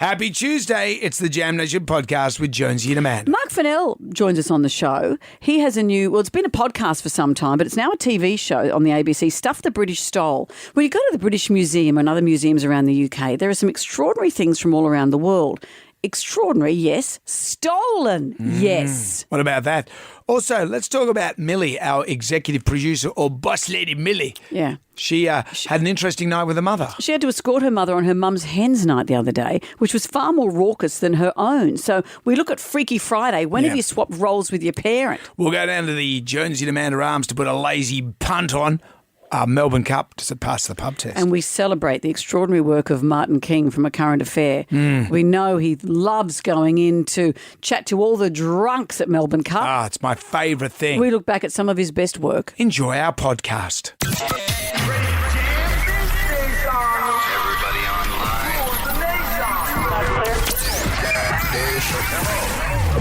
Happy Tuesday. It's the Jam Nation podcast with Jonesy and Amanda. Mark Fennell joins us on the show. He has a new, well, it's been a podcast for some time, but it's now a TV show on the ABC, Stuff the British Stole. When you go to the British Museum and other museums around the UK, there are some extraordinary things from all around the world. Extraordinary, yes. Stolen, yes. What about that? Also, let's talk about Millie, our executive producer, or boss lady Millie. Yeah. She had an interesting night with her mother. She had to escort her mother on her mum's hens night the other day, which was far more raucous than her own. So we look at Freaky Friday. When have you swapped roles with your parent? We'll go down to the Jonesy and Amanda Arms to put a lazy punt on. Melbourne Cup to pass the pub test. And we celebrate the extraordinary work of Martin King from A Current Affair. We know he loves going in to chat to all the drunks at Melbourne Cup. It's my favourite thing. We look back at some of his best work. Enjoy our podcast. Everybody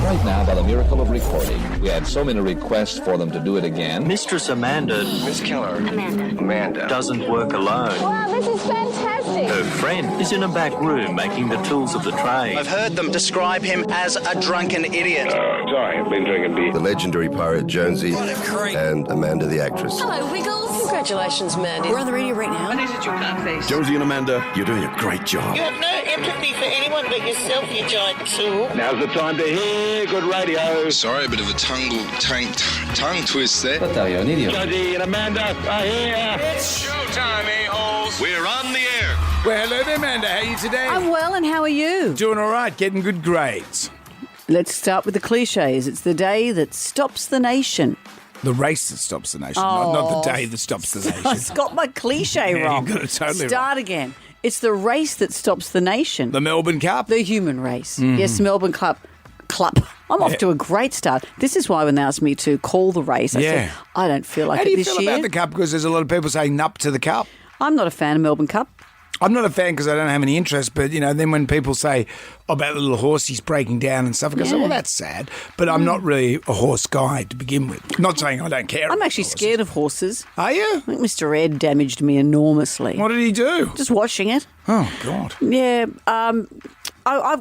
Right now, by the miracle of recording, we had so many requests for them to do it again. Mistress Amanda. Miss Keller. Amanda. Doesn't work alone. Wow, this is fantastic. Her friend is in a back room making the tools of the trade. I've heard them describe him as a drunken idiot. Sorry, I've been drinking beer. The legendary pirate Jonesy and Amanda the actress. Hello, Wiggles. Congratulations, Mandy. We're on the radio right now. Jonesy and Amanda, you're doing a great job. You have no empathy for anyone but yourself, you giant tool. Now's the time to hear good radio. Sorry, a bit of a tongue twist there. Jonesy and Amanda are here. It's showtime, a-holes. We're on the air. Well, hello there, Amanda. How are you today? I'm well, and how are you? Doing all right, getting good grades. Let's start with the cliches. It's the day that stops the nation. The race that stops the nation, not the day that stops the nation. I got my cliche wrong. You got it totally Start again. It's the race that stops the nation. The Melbourne Cup? The human race. Yes, Melbourne Club. I'm off to a great start. This is why when they asked me to call the race, I said, I don't feel like How it do you this feel year. about the Cup? Because there's a lot of people saying nup to the Cup. I'm not a fan of Melbourne Cup. I'm not a fan because I don't have any interest, but, then when people say about the little horsies breaking down and stuff, I go, well, that's sad. But I'm not really a horse guy to begin with. Not saying I don't care. I'm actually scared of horses. Are you? I think Mr. Ed damaged me enormously. What did he do? Just watching it. Oh, God. Yeah.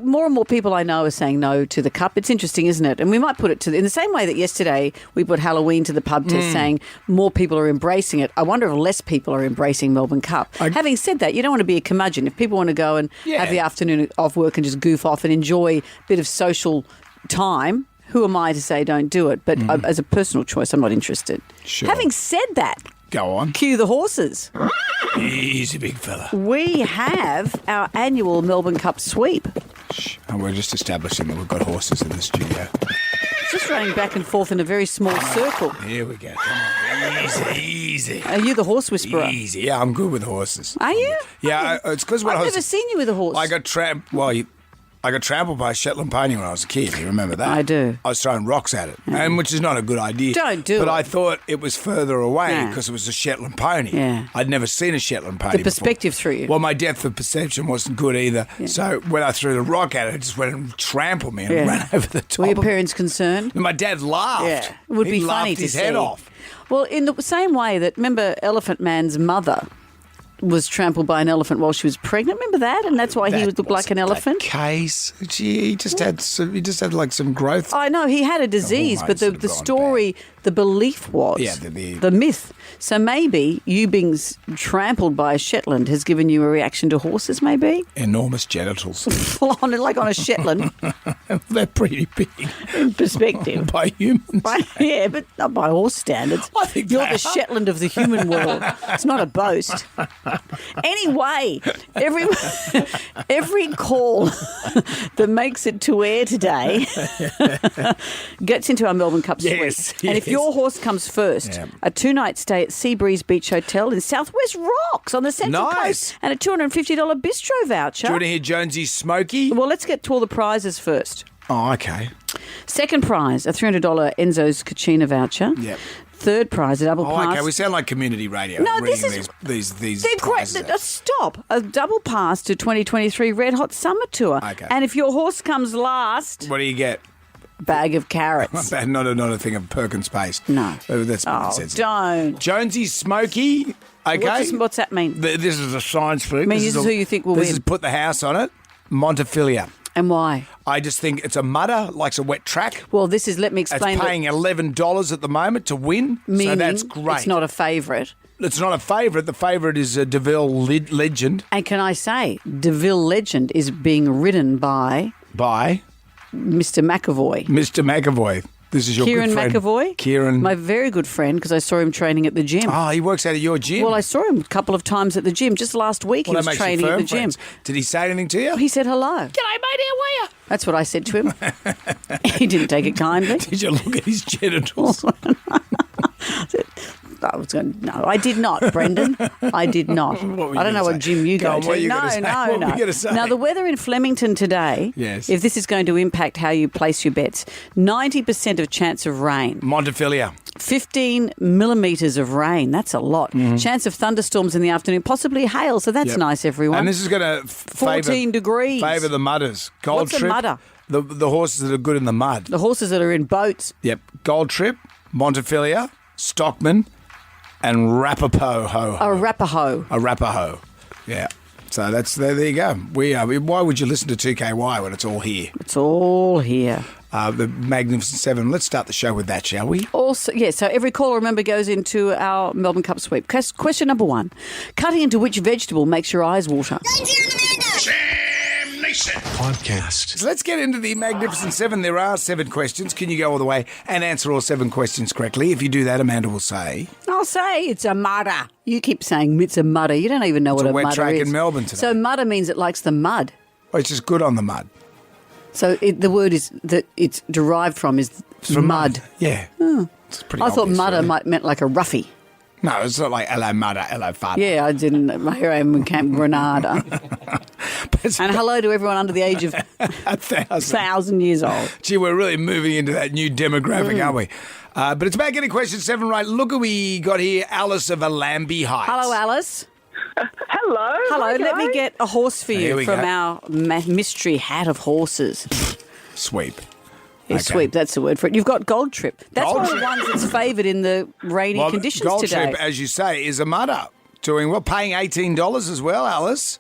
More and more people I know are saying no to the Cup. It's interesting, isn't it? And we might put it in the same way that yesterday we put Halloween to the pub test, saying more people are embracing it. I wonder if less people are embracing Melbourne Cup. Having said that, you don't want to be a curmudgeon. If people want to go and have the afternoon off work and just goof off and enjoy a bit of social time, who am I to say don't do it? But as a personal choice, I'm not interested. Sure. Having said that, go on. cue the horses. He's a big fella. We have our annual Melbourne Cup sweep. And we're just establishing that we've got horses in the studio. Just running back and forth in a very small circle. Here we go. Come on. Easy. Are you the horse whisperer? Easy. Yeah, I'm good with horses. Are you? Yeah, it's because when I've I was... never seen you with a horse. I got trampled by a Shetland pony when I was a kid. You remember that? I do. I was throwing rocks at it, and which is not a good idea. Don't do but it. I thought it was further away No. because it was a Shetland pony. Yeah. I'd never seen a Shetland pony The before. perspective threw you. Well, my depth of perception wasn't good either. Yeah. So when I threw the rock at it, it just went and trampled me and ran over the top. Were your of it. parents concerned? And my dad laughed. Yeah. It would He be laughed funny to his see. head off. Well, in the same way that, remember, Elephant Man's mother was trampled by an elephant while she was pregnant. Remember that? And that's why he would look like an elephant. Case. He just had like some growth. I know he had a disease, but hormones the that have gone story, the belief was, the myth. So maybe you being trampled by a Shetland has given you a reaction to horses, maybe? Enormous genitals. Like on a Shetland. They're pretty big. In perspective. By humans. Yeah, but not by horse standards. I think You're they the are. Shetland of the human world. It's not a boast. Anyway, every call that makes it to air today gets into our Melbourne Cup suite. Yes, And if yes. your horse comes first, a 2-night stay at Seabreeze Beach Hotel in Southwest Rocks on the Central Nice. Coast and a $250 bistro voucher. Do you want to hear Jonesy's Smoky? Well, let's get to all the prizes first. Oh, okay. Second prize, a $300 Enzo's Cucina voucher. Yep. Third prize, a double Oh, pass. okay. We sound like community radio. No, reading this is- these They're great. prizes out. Stop. A double pass to 2023 Red Hot Summer Tour. Okay. And if your horse comes last, What do you get? bag of carrots. Not a thing of Perkins paste. No. That's Oh, don't. Jonesy's Smoky. Okay. What's that mean? This is a science freak. I mean, this is who you think will This win. is put the house on it. Montefilia. And why? I just think it's a mudder, likes a wet track. Well, this is, let me It's explain. paying $11 at the moment to win, Meaning so that's great. it's not a favourite. It's not a favourite. The favourite is a DeVille Legend. And can I say, DeVille Legend is being ridden by By Mr. McAvoy. Mr. McAvoy. This is your Kieran good friend. McAvoy? Kieran. My very good friend, because I saw him training at the gym. Oh, he works out at your gym. Well, I saw him a couple of times at the gym. Just last week Well, he that was makes you training at firm the gym. friends. Did he say anything to you? He said hello. G'day, mate, how are you? That's what I said to him. He didn't take it kindly. Did you look at his genitals? No, I did not, Brendan. I did not. What were you I don't know gonna what say? gym you Go go on, to. what are you No, gonna say? no, What no. were you gonna say? Now, the weather in Flemington today, Yes. if this is going to impact how you place your bets, 90% of chance of rain. Montefilia. 15 millimetres of rain. That's a lot. Chance of thunderstorms in the afternoon, possibly hail. So that's Yep. nice, everyone. And this is going to 14 degrees. Favour the mudders. Gold What's a Trip. mudder? The horses that are good in the mud. The horses that are in boats. Yep. Gold Trip, Montefilia, Stockman, and Arapaho. Arapaho. Arapaho. Yeah. So there you go. Why would you listen to 2KY when it's all here? It's all here. The Magnificent Seven. Let's start the show with that, shall we? Also, yeah, so every caller, remember, goes into our Melbourne Cup sweep. Question number 1. Cutting into which vegetable makes your eyes water? Podcast. So let's get into the Magnificent Seven. There are 7 questions. Can you go all the way and answer all 7 questions correctly? If you do that, Amanda will say... I'll say it's a mudder. You keep saying it's a mudder. You don't even know what a a wet mudder track is. in Melbourne today. So mudder means it likes the mud. Oh, it's just good on the mud. So the word is that it's derived from is mud. Yeah. It's pretty I thought obvious, mudder really. meant like a roughie. No, it's not like hello mudder, hello father. Yeah, I didn't. Here I am in Camp Grenada. And hello to everyone under the age of 1,000 years old. Gee, we're really moving into that new demographic, aren't we? But it's about getting question 7 right. Look who we got here, Alice of Allambie Heights. Hello, Alice. Hello. Hello. Hi, Let me guys. get a horse for Here you we from go. our mystery hat of horses. Sweep. Yeah, Okay. Sweep, that's the word for it. You've got Gold Trip. That's Gold one of Trip. the ones that's favoured in the rainy conditions Gold today. Trip, as you say, is a mudder. Doing well, paying $18 as well, Alice.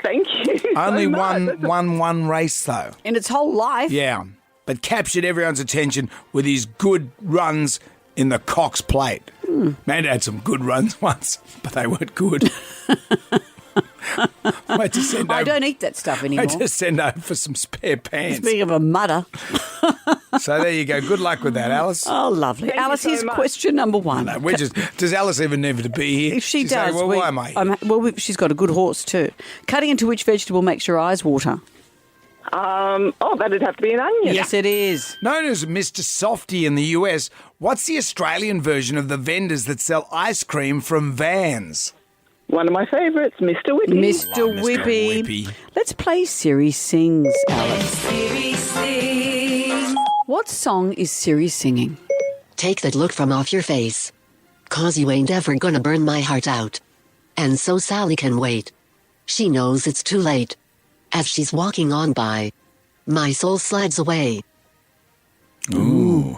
Thank you. Only so much. one race though. In its whole life. Yeah, but captured everyone's attention with his good runs in the Cox Plate. Man had some good runs once, but they weren't good. I don't eat that stuff anymore. I just send over for some spare pants. Speaking of a mudder. So there you go. Good luck with that, Alice. Oh, lovely. Thank you Alice, so here's much. question number 1. No, does Alice even need to be here? She She's does. saying, well, why am I here? She's got a good horse too. Cutting into which vegetable makes your eyes water? That'd have to be an onion. Yes, it is. Known as Mr. Softy in the US, what's the Australian version of the vendors that sell ice cream from vans? One of my favourites, Mr. Whippy. Mr. Mr. Whippy. Whippy. Let's play Siri Sings, Alice. What song is Siri singing? Take that look from off your face. 'Cause you ain't ever gonna burn my heart out. And so Sally can wait. She knows it's too late. As she's walking on by, my soul slides away. Ooh.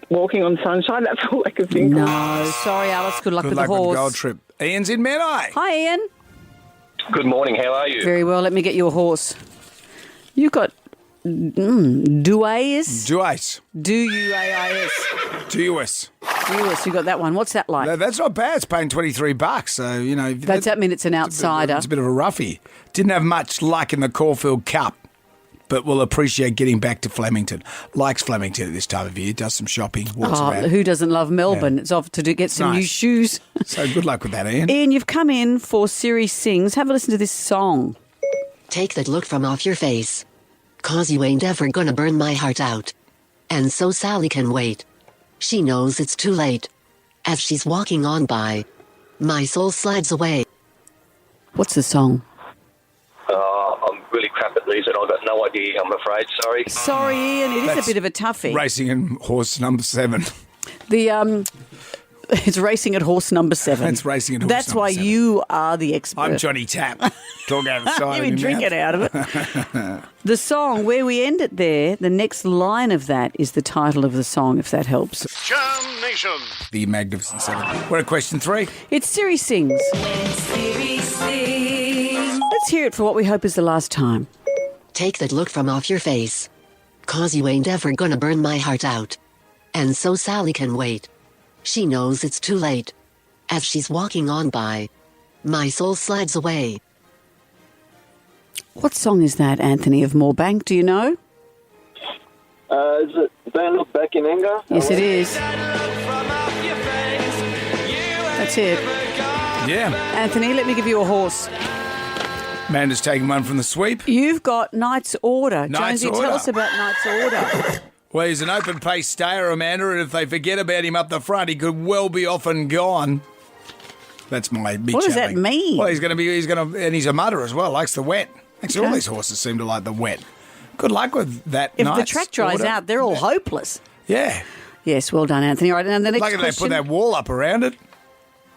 Walking on sunshine, that's all I can think of. No, sorry, Alice. Good luck Good with luck the horse. with Gold Trip. Ian's in Menai. Hi, Ian. Good morning, how are you? Very well. Let me get you a horse. You've got Duais. Duais. D-U-A-I-S. Duais. Duais. You got that one. What's that like? No, that's not bad. It's paying $23. So, you know. Does that mean it's an outsider? It's a bit of a roughie. Didn't have much luck in the Caulfield Cup, but will appreciate getting back to Flemington. Likes Flemington at this time of year. Does some shopping. Walks around. Who doesn't love Melbourne? Yeah. It's off to get some new Nice. shoes. So good luck with that, Ian. Ian, you've come in for Siri Sings. Have a listen to this song. Take that look from off your face. 'Cause you ain't ever gonna burn my heart out. And so Sally can wait. She knows it's too late. As she's walking on by, my soul slides away. What's the song? I'm really crap at these and I've got no idea, I'm afraid. Sorry. Sorry, Ian. It is That's a bit of a toughie. Racing and horse number 7. It's racing at horse number 7. That's racing at horse That's number why 7. you are the expert. I'm Johnny Tapp. Talk out of the side You've of been your drinking mouth. out of it. The song, where we end it there, the next line of that is the title of the song, if that helps. Jam Nation. The Magnificent 7. We're at question 3. It's Siri Sings. Let's Let's hear it for what we hope is the last time. Take that look from off your face. 'Cause you ain't ever gonna burn my heart out. And so Sally can wait. She knows it's too late. As she's walking on by, my soul slides away. What song is that, Anthony of Moorebank? Do you know? Is it Don't Look Back in Anger? Yes, it is. That's it. Yeah. Anthony, let me give you a horse. Amanda's taking one from the sweep. You've got Knight's Order. Knight's Jonesy, Order. tell us about Knight's Order. Well, he's an open pace stayer, Amanda, and if they forget about him up the front, he could well be off and gone. That's my big What does that challenge. mean? Well, and he's a mudder as well, likes the wet. Actually, all Okay. these horses seem to like the wet. Good luck with that. If the Knight's track dries Order. out, they're all hopeless. Yeah. Yes, well done, Anthony. All right, and the next Like if they question. put that wall up around it.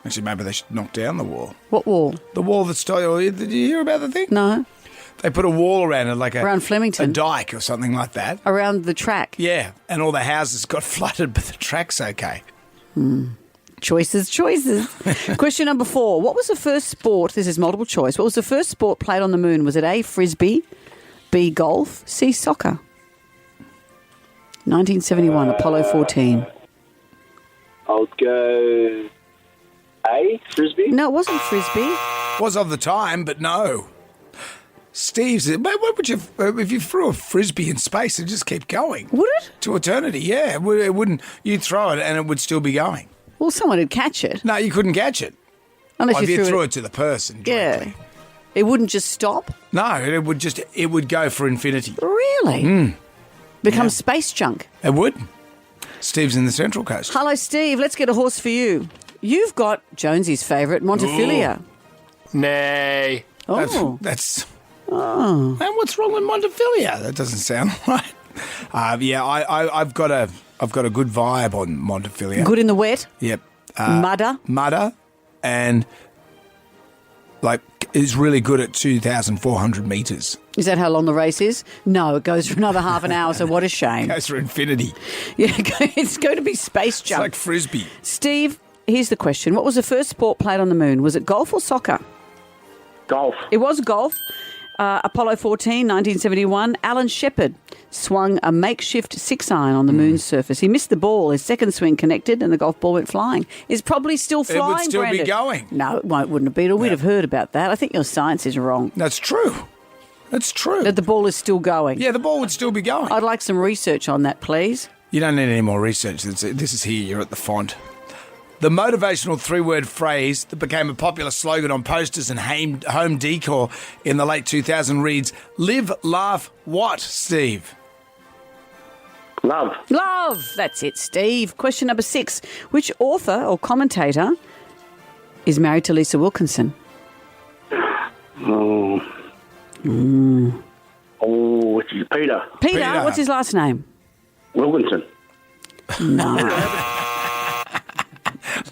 Actually, maybe they should knock down the wall. What wall? The wall that's... Did you hear about the thing? No. They put a wall around it, like Around Flemington. a dike or something like that. Around the track. Yeah, and all the houses got flooded, but the track's okay. Choices. Question number 4. What was the first sport? This is multiple choice. What was the first sport played on the moon? Was it A, frisbee, B, golf, C, soccer? 1971, Apollo 14. I would go A, frisbee. No, it wasn't frisbee. Was of the time, but no. Steve's. What would you if you threw a frisbee in space? It'd just keep going. Would it? To eternity? Yeah, it wouldn't. You'd throw it and it would still be going. Well, someone would catch it. No, you couldn't catch it. Unless If you threw threw it. it to the person Yeah. directly. It wouldn't just stop? No, it would go for infinity. Really? Become space junk. It would. Steve's in the Central Coast. Hello, Steve. Let's get a horse for you. You've got Jonesy's favourite, Montefilia. Nay. Oh. That's man, what's wrong with Montefilia? That doesn't sound right. I've got a good vibe on Montefilia. Good in the wet. Yep. Mudder. And like is really good at 2,400 metres. Is that how long the race is? No, it goes for another half an hour, so what a shame. Goes for infinity. Yeah, it's going to be space It's jump. like frisbee. Steve, here's the question. What was the first sport played on the moon? Was it golf or soccer? Golf. It was golf. Apollo 14, 1971. Alan Shepard swung a makeshift 6-iron on the moon's surface. He missed the ball. His second swing connected and the golf ball went flying. It's probably still flying, It would still Brandon. be going. No, it wouldn't have been. Or we'd have heard about that. I think your science is wrong. That's true. That's true. That the ball is still going. Yeah, the ball would still be going. I'd like some research on that, please. You don't need any more research. This is here. You're at the font. The motivational 3-word phrase that became a popular slogan on posters and home decor in the late 2000s reads, live, laugh, what, Steve? Love. Love. That's it, Steve. Question number 6. Which author or commentator is married to Lisa Wilkinson? Oh, it's Peter. Peter. What's his last name? Wilkinson. No.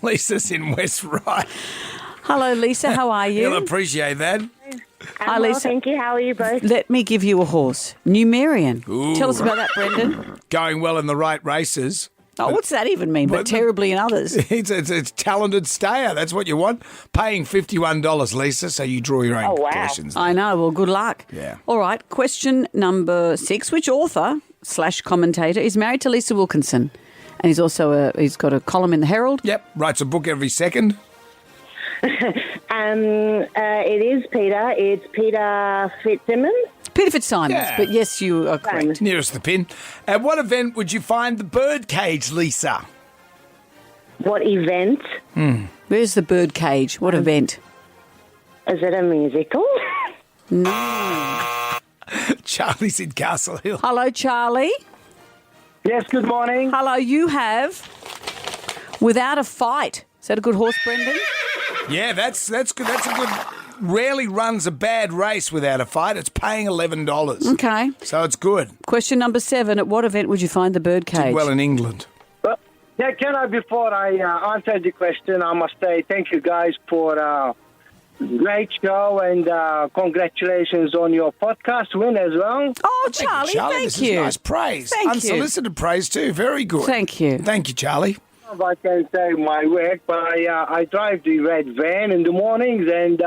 Lisa's in West Ryde. Hello, Lisa. How are you? You'll appreciate that. Hi, Lisa. Thank you. How are you both? Let me give you a horse. Numerian. Ooh. Tell us about that, Brendan. Going well in the right races. Oh, what's that even mean? But terribly in others. It's talented stayer. That's what you want. Paying $51, Lisa, so you draw your own questions. I know. Well, good luck. Yeah. All right. Question number 6. Which author / commentator is married to Lisa Wilkinson? And he's also he's got a column in the Herald. Yep. Writes a book every second. It is Peter. It's Peter Fitzsimmons. Peter Fitzsimons. Yeah. But yes, you are correct. Nearest the pin. At what event would you find the birdcage, Lisa? What event? Where's the bird cage? What event? Is it a musical? No. Charlie's in Castle Hill. Hello, Charlie. Yes, good morning. Hello, you have Without a Fight. Is that a good horse, Brendan? Yeah, that's good. That's a good. Rarely runs a bad race without a fight. It's paying $11. Okay. So it's good. Question number 7. At what event would you find the bird cage? Did well in England. Yeah, before I answer the question, I must say thank you guys for a great show and congratulations on your podcast win as well. Oh, Charlie, thank This you. is nice praise. Thank you. Unsolicited praise too. Very good. Thank you. Thank you, Charlie. I can say my work, but I drive the red van in the mornings and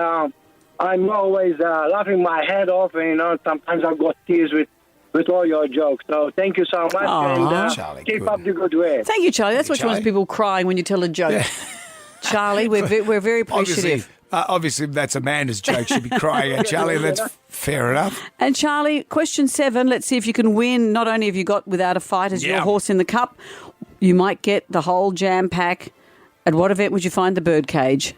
I'm always laughing my head off, and sometimes I've got tears with all your jokes. So thank you so much, and Charlie, keep good. up the good way. Thank you, Charlie. That's what Charlie. wants people crying when you tell a joke. Charlie, we're very appreciative. Obviously, that's Amanda's joke. She'd be crying at Charlie, and that's fair enough. And Charlie, question 7, let's see if you can win. Not only have you got Without a Fight as your horse in the cup, you might get the whole jam pack. At what event would you find the birdcage?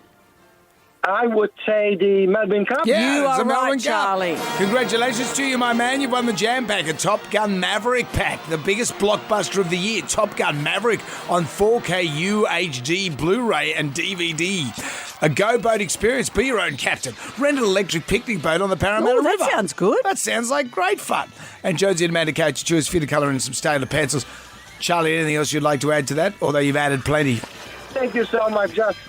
I would say the Melbourne Cup. Yeah, You it's are the Melbourne right, Cup. Charlie. Congratulations to you, my man. You've won the Jam Pack, a Top Gun Maverick pack, the biggest blockbuster of the year. Top Gun Maverick on 4K UHD Blu-ray and DVD. A Go Boat experience. Be your own captain. Rent an electric picnic boat on the Parramatta Oh, that River. sounds good. That sounds like great fun. And Jonesy and Amanda Coach choose fit colour and some Staedtler pencils. Charlie, anything else you'd like to add to that? Although you've added plenty. Thank you so much. Just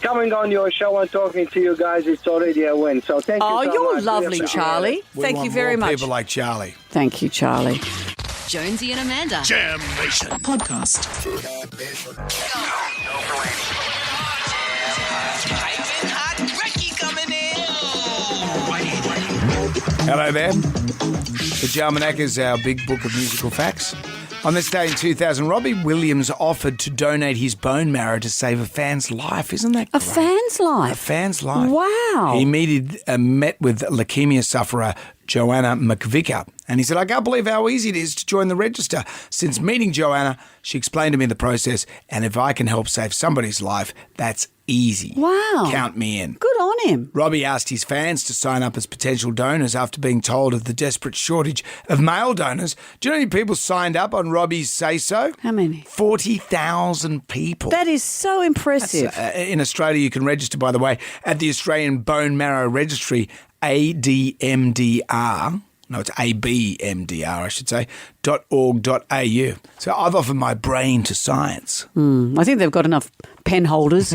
coming on your show and talking to you guys, it's already a win. So thank you so much. Oh, you're Really lovely, appreciate Charlie. it. We Thank want you very more much. people like Charlie. Thank you, Charlie. Jonesy and Amanda. Jam Nation. Podcast. Hello there. The Jalmanac is our big book of musical facts. On this day in 2000, Robbie Williams offered to donate his bone marrow to save a fan's life. Isn't that A great? fan's life? A fan's life. Wow. He met with leukemia sufferer Joanna McVicker, and he said, I can't believe how easy it is to join the register. Since meeting Joanna, she explained to me the process, and if I can help save somebody's life, that's easy. Wow. Count me in. Good on him. Robbie asked his fans to sign up as potential donors after being told of the desperate shortage of male donors. Do you know how many people signed up on Robbie's say-so? How many? 40,000 people. That is so impressive. In Australia, you can register, by the way, at the Australian Bone Marrow Registry, ADMDR. No, it's ABMDR, I should say, .org.au. So I've offered my brain to science. I think they've got enough pen holders.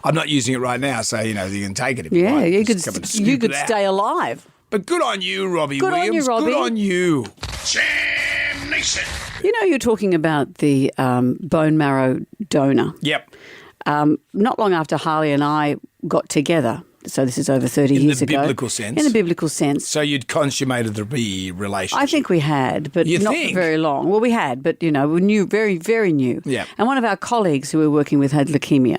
I'm not using it right now, so, you can take it if you Yeah, want. you Just come and could scoop it out. stay alive. But good on you, Robbie Good on you, Williams. Robbie. Good on you. Jam Nation. You know, you're talking about the bone marrow donor. Yep. Not long after Harley and I got together, so this is over 30 years ago. In the biblical sense? In the biblical sense. So you'd consummated the relationship? I think we had, but You not think? for very long. Well, we had, but, we knew, very, very new. Yeah. And one of our colleagues who we were working with had leukemia,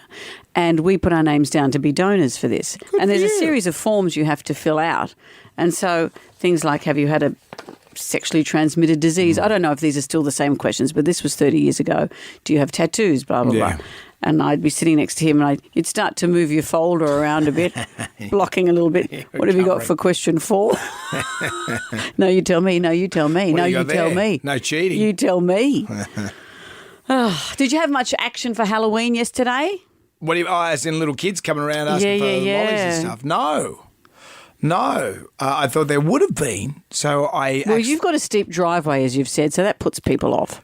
and we put our names down to be donors for this. And there's a series of forms you have to fill out. And so things like, have you had a sexually transmitted disease? I don't know if these are still the same questions, but this was 30 years ago. Do you have tattoos? Blah, blah, Yeah. blah. And I'd be sitting next to him and you'd start to move your folder around a bit, blocking a little bit. What have you got for question 4? No, you tell me. No, you tell me. What No, do you you got tell there? me. No cheating. You tell me. Did you have much action for Halloween yesterday? What do you, as in little kids coming around asking for lollies and stuff? No. I thought there would have been. So Well, you've got a steep driveway, as you've said, so that puts people off.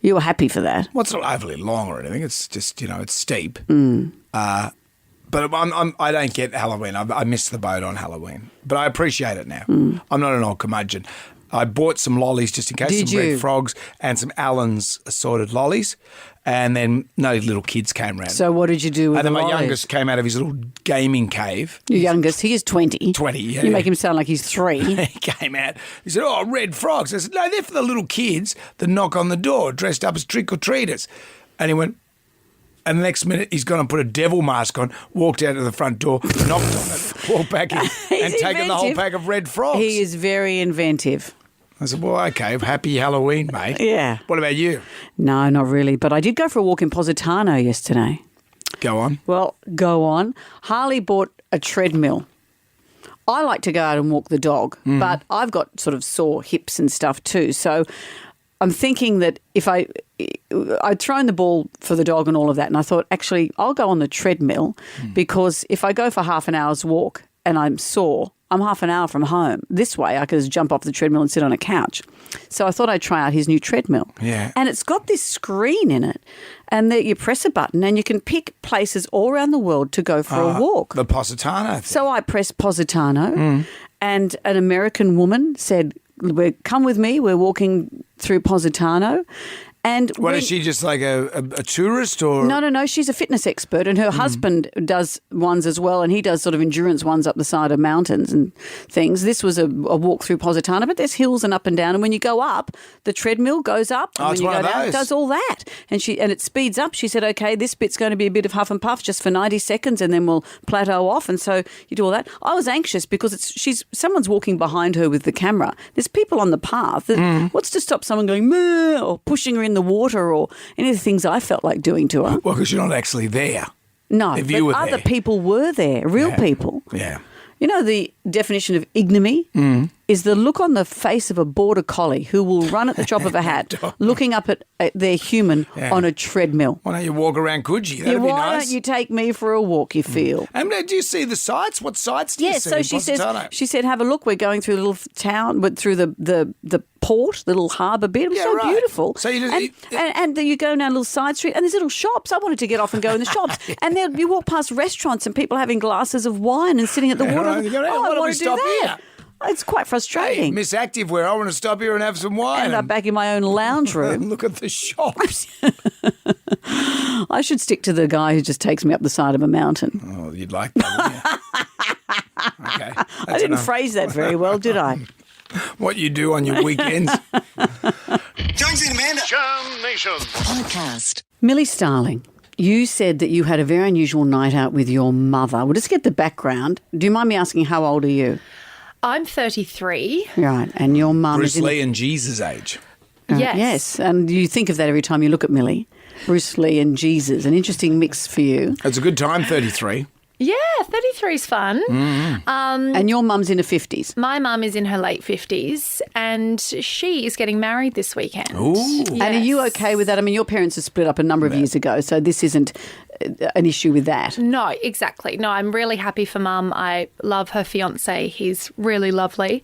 You were happy for that. Well, it's not overly long or anything. It's just, it's steep. Mm. But I don't get Halloween. I missed the boat on Halloween. But I appreciate it now. Mm. I'm not an old curmudgeon. I bought some lollies just in case, Did some you? red frogs and some Allen's assorted lollies. And then no little kids came round. So what did you do with And then the my lollies? youngest came out of his little gaming cave. Your youngest, he is 20. 20, yeah. You make him sound like he's 3. He came out. He said, "Oh, red frogs." I said, "No, they're for the little kids that knock on the door dressed up as trick-or-treaters." And he went, and the next minute he's gone and put a devil mask on, walked out of the front door, knocked on it, walked back in, and taken the whole inventive. pack of red frogs. He is very inventive. I said, well, okay, happy Halloween, mate. Yeah. What about you? No, not really. But I did go for a walk in Positano yesterday. Go on. Well, go on. Harley bought a treadmill. I like to go out and walk the dog, but I've got sort of sore hips and stuff too. So I'm thinking that if I'd thrown the ball for the dog and all of that, and I thought, actually, I'll go on the treadmill because if I go for half an hour's walk and I'm sore, I'm half an hour from home. This way, I could just jump off the treadmill and sit on a couch. So I thought I'd try out his new treadmill. Yeah. And it's got this screen in it, and you press a button and you can pick places all around the world to go for a walk. The Positano thing. So I pressed Positano, and an American woman said, come with me, we're walking through Positano. And What is she, just like a tourist or? No. She's a fitness expert, and her husband does ones as well, and he does sort of endurance ones up the side of mountains and things. This was a walk through Positano, but there's hills and up and down, and when you go up, the treadmill goes up, and when it's you one go of down, it those. does all that, and it speeds up. She said, "Okay, this bit's going to be a bit of huff and puff just for 90 seconds, and then we'll plateau off." And so you do all that. I was anxious because someone's walking behind her with the camera. There's people on the path. What's to stop someone going meh, or pushing her in the water, or any of the things I felt like doing to her? Well, because you're not actually there. No, If but you were other there. people were there, real people. Yeah. You know, the definition of ignominy is the look on the face of a border collie who will run at the drop of a hat, looking up at their human on a treadmill. Why don't you walk around Coogee? That'd be Why nice. don't you take me for a walk, you feel? And do you see the sights? What sights do you see? So in she Positano? said, have a look. We're going through a little town, but through the port, the little harbour bit. It was so right. beautiful. So you just and you go down a little side street, and there's little shops. I wanted to get off and go in the shops. And then you walk past restaurants and people having glasses of wine and sitting at the water. right. You go, "Hey, why I don't we want to do stop that. here?" It's quite frustrating. Hey, Miss Activewear, I want to stop here and have some wine. End up back in my own lounge room. Look at the shops. I should stick to the guy who just takes me up the side of a mountain. Oh, you'd like that, wouldn't you? Okay. I didn't phrase that very well, did I? What you do on your weekends. Jonesy and Amanda. Jam Nation. Podcast. Millie Starling, you said that you had a very unusual night out with your mother. We'll just get the background. Do you mind me asking how old are you? I'm 33. Right, and your mum Bruce is Lee and Jesus' age. Yes. Yes, and you think of that every time you look at Millie. Bruce Lee and Jesus, an interesting mix for you. It's a good time, 33. Yeah, 33 is fun. And your mum's in her 50s. My mum is in her late 50s and she is getting married this weekend. Ooh. Yes. And are you okay with that? I mean, your parents are split up a number of years ago, so this isn't an issue with that. No, exactly. No, I'm really happy for Mum. I love her fiancé. He's really lovely.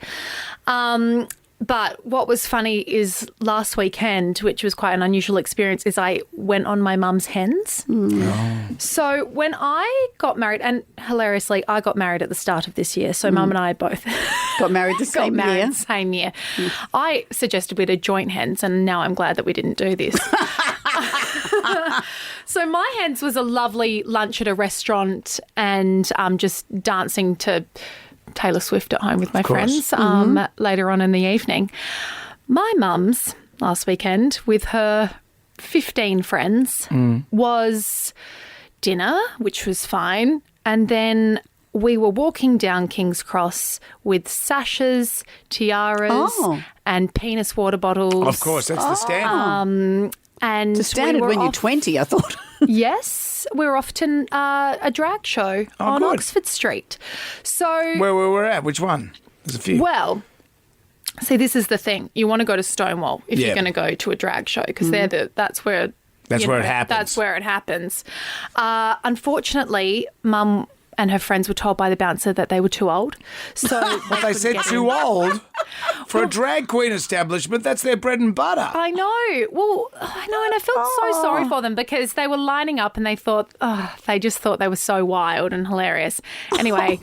But what was funny is last weekend, which was quite an unusual experience, is I went on my mum's hens. So when I got married, and hilariously, I got married at the start of this year. So Mum and I both got married the same year. the same year. I suggested we did joint hens, and now I'm glad that we didn't do this. So my hens was a lovely lunch at a restaurant and just dancing to Taylor Swift at home with my friends later on in the evening. My mum's last weekend with her 15 friends was dinner, which was fine. And then we were walking down King's Cross with sashes, tiaras and penis water bottles. Of course, that's the standard. And It's standard when you're 20, I thought. Yes, we were off to a drag show on good. Oxford Street. So, Where we're at? Which one? There's a few. well, see, this is the thing. You want to go to Stonewall if Yeah. you're going to go to a drag show because that's where That's you where know, it happens. That's where it happens. Unfortunately, Mum and her friends were told by the bouncer that they were too old. So They said too old for a drag queen establishment. That's their bread and butter. I know. Well, I know, and I felt so sorry for them because they were lining up and they just thought they were so wild and hilarious. Anyway,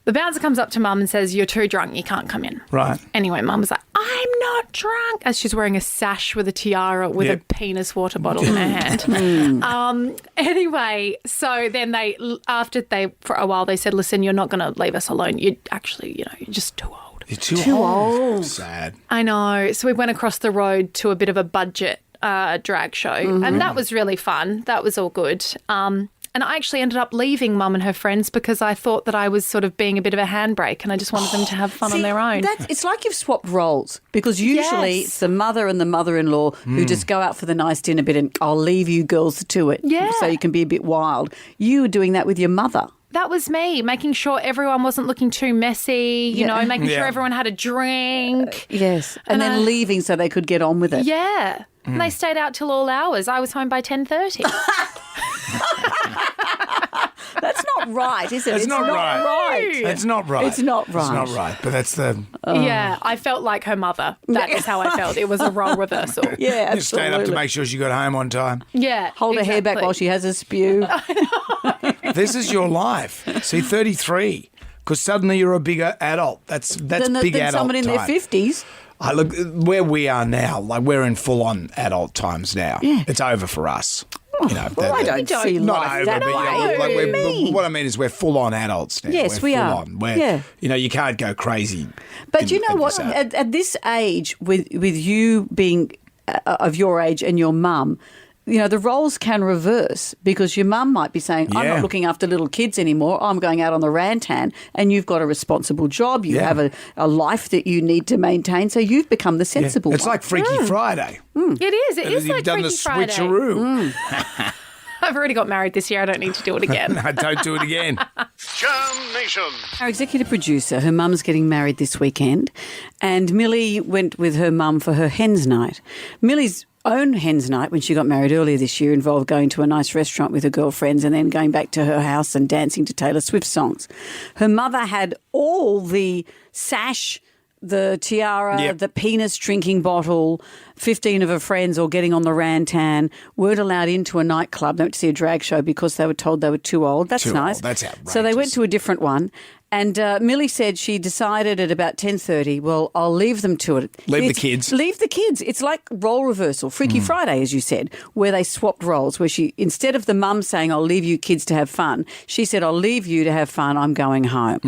the bouncer comes up to Mum and says, "You're too drunk, you can't come in." Right. Anyway, Mum was like, "I'm not drunk," as she's wearing a sash with a tiara with a penis water bottle in her hand. Anyway, so then for a while, they said, "Listen, you're not going to leave us alone. You're just too old." You're too old. Sad. I know. So we went across the road to a bit of a budget drag show and that was really fun. That was all good. And I actually ended up leaving Mum and her friends because I thought that I was sort of being a bit of a handbrake and I just wanted them to have fun on their own. It's like you've swapped roles because usually it's the mother and the mother-in-law who just go out for the nice dinner bit and I'll leave you girls to it so you can be a bit wild. You were doing that with your mother. That was me, making sure everyone wasn't looking too messy, making sure everyone had a drink. Yes. And then leaving so they could get on with it. Yeah. And they stayed out till all hours. I was home by 10:30. That's not right, is it? It's not right. It's not right. It's not right. It's not right. But that's the... Yeah, I felt like her mother. That is how I felt. It was a role reversal. Yeah, You stayed up to make sure she got home on time. Yeah. Hold her hair back while she has a spew. This is your life. See, 33. because suddenly you're a bigger adult. That's than big than adult someone in their time. 50s. I look where we are now. Like we're in full-on adult times now. Yeah. It's over for us. Well, I don't see not life over, that but way. like What do you mean? what I mean is we're full-on adults now. Yes, we're we are. full-on. We're, Yeah. you can't go crazy. But you know what? this age. At this age, with you being of your age and your mum, the roles can reverse because your mum might be saying, I'm Yeah. not looking after little kids anymore. I'm going out on the rantan, and you've got a responsible job. You Yeah. have a life that you need to maintain. So you've become the sensible It's one. like Freaky Friday. It is. It is You've like done Freaky the Friday. switcheroo. I've already got married this year. I don't need to do it again. No, don't do it again. Jam Nation. Our executive producer, her mum's getting married this weekend, and Millie went with her mum for her hens night. Millie's own hens night, when she got married earlier this year, involved going to a nice restaurant with her girlfriends and then going back to her house and dancing to Taylor Swift songs. Her mother had all the sash, the tiara, Yep. the penis drinking bottle. 15 of her friends all getting on the rantan weren't allowed into a nightclub. They went to see a drag show because they were told they were too old. That's Too nice. old. That's outrageous. So they went to a different one. And Millie said she decided at about 10:30, well, I'll leave them to it. Leave the kids. Leave the kids. It's like role reversal, Freaky Friday, as you said, where they swapped roles, where she, instead of the mum saying, I'll leave you kids to have fun, she said, I'll leave you to have fun, I'm going home.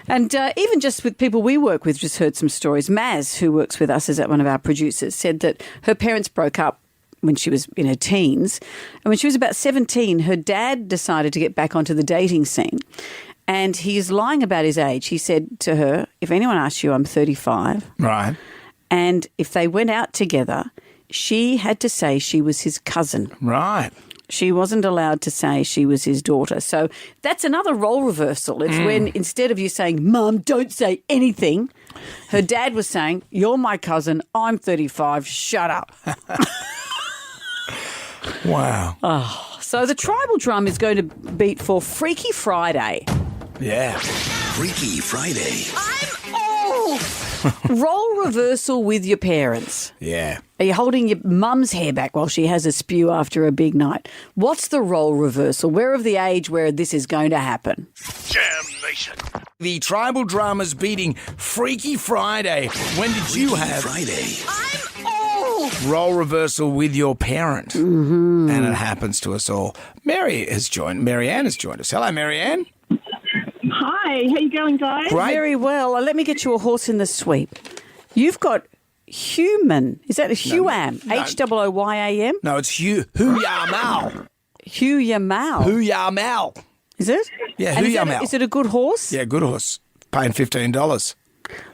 And even just with people we work with, just heard some stories. Maz, who works with us, is one of our producers, said that her parents broke up when she was in her teens. And when she was about 17, her dad decided to get back onto the dating scene. And he's lying about his age. He said to her, if anyone asks you, I'm 35. Right. And if they went out together, she had to say she was his cousin. Right. She wasn't allowed to say she was his daughter. So that's another role reversal. It's when instead of you saying, Mum, don't say anything, her dad was saying, you're my cousin, I'm 35, shut up. Wow. So the tribal drum is going to beat for Freaky Friday. Yeah. Freaky Friday. Role reversal with your parents. Yeah. Are you holding your mum's hair back while she has a spew after a big night? What's the role reversal? We're of the age where this is going to happen. Jam Nation. The tribal drama's beating Freaky Friday. When did you have Friday. role reversal with your parent? Mm-hmm. And it happens to us all. Marianne has joined us. Hello, Marianne. Hi, how you going, guys? Great. Very well. Let me get you a horse in the sweep. You've got Human. Is that a Huam? no. H-O-O-Y-A-M? No, it's Huyamal. Huyamal. Huyamal. Is it? Yeah, And Huyamal. is it a good horse? Yeah, good horse. Paying $15.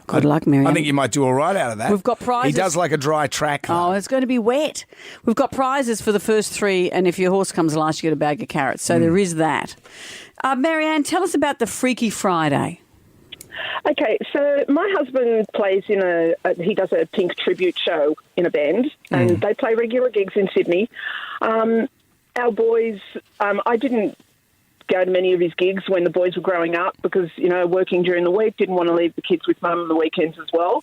Good luck, Miriam. I think you might do all right out of that. We've got prizes. He does like a dry track, though. Oh, it's going to be wet. We've got prizes for the first three, and if your horse comes last, you get a bag of carrots. So there is that. Marianne, tell us about the Freaky Friday. Okay, so my husband plays in he does a Pink tribute show in a band, and they play regular gigs in Sydney. Our boys, I didn't go to many of his gigs when the boys were growing up because, working during the week, didn't want to leave the kids with mum on the weekends as well.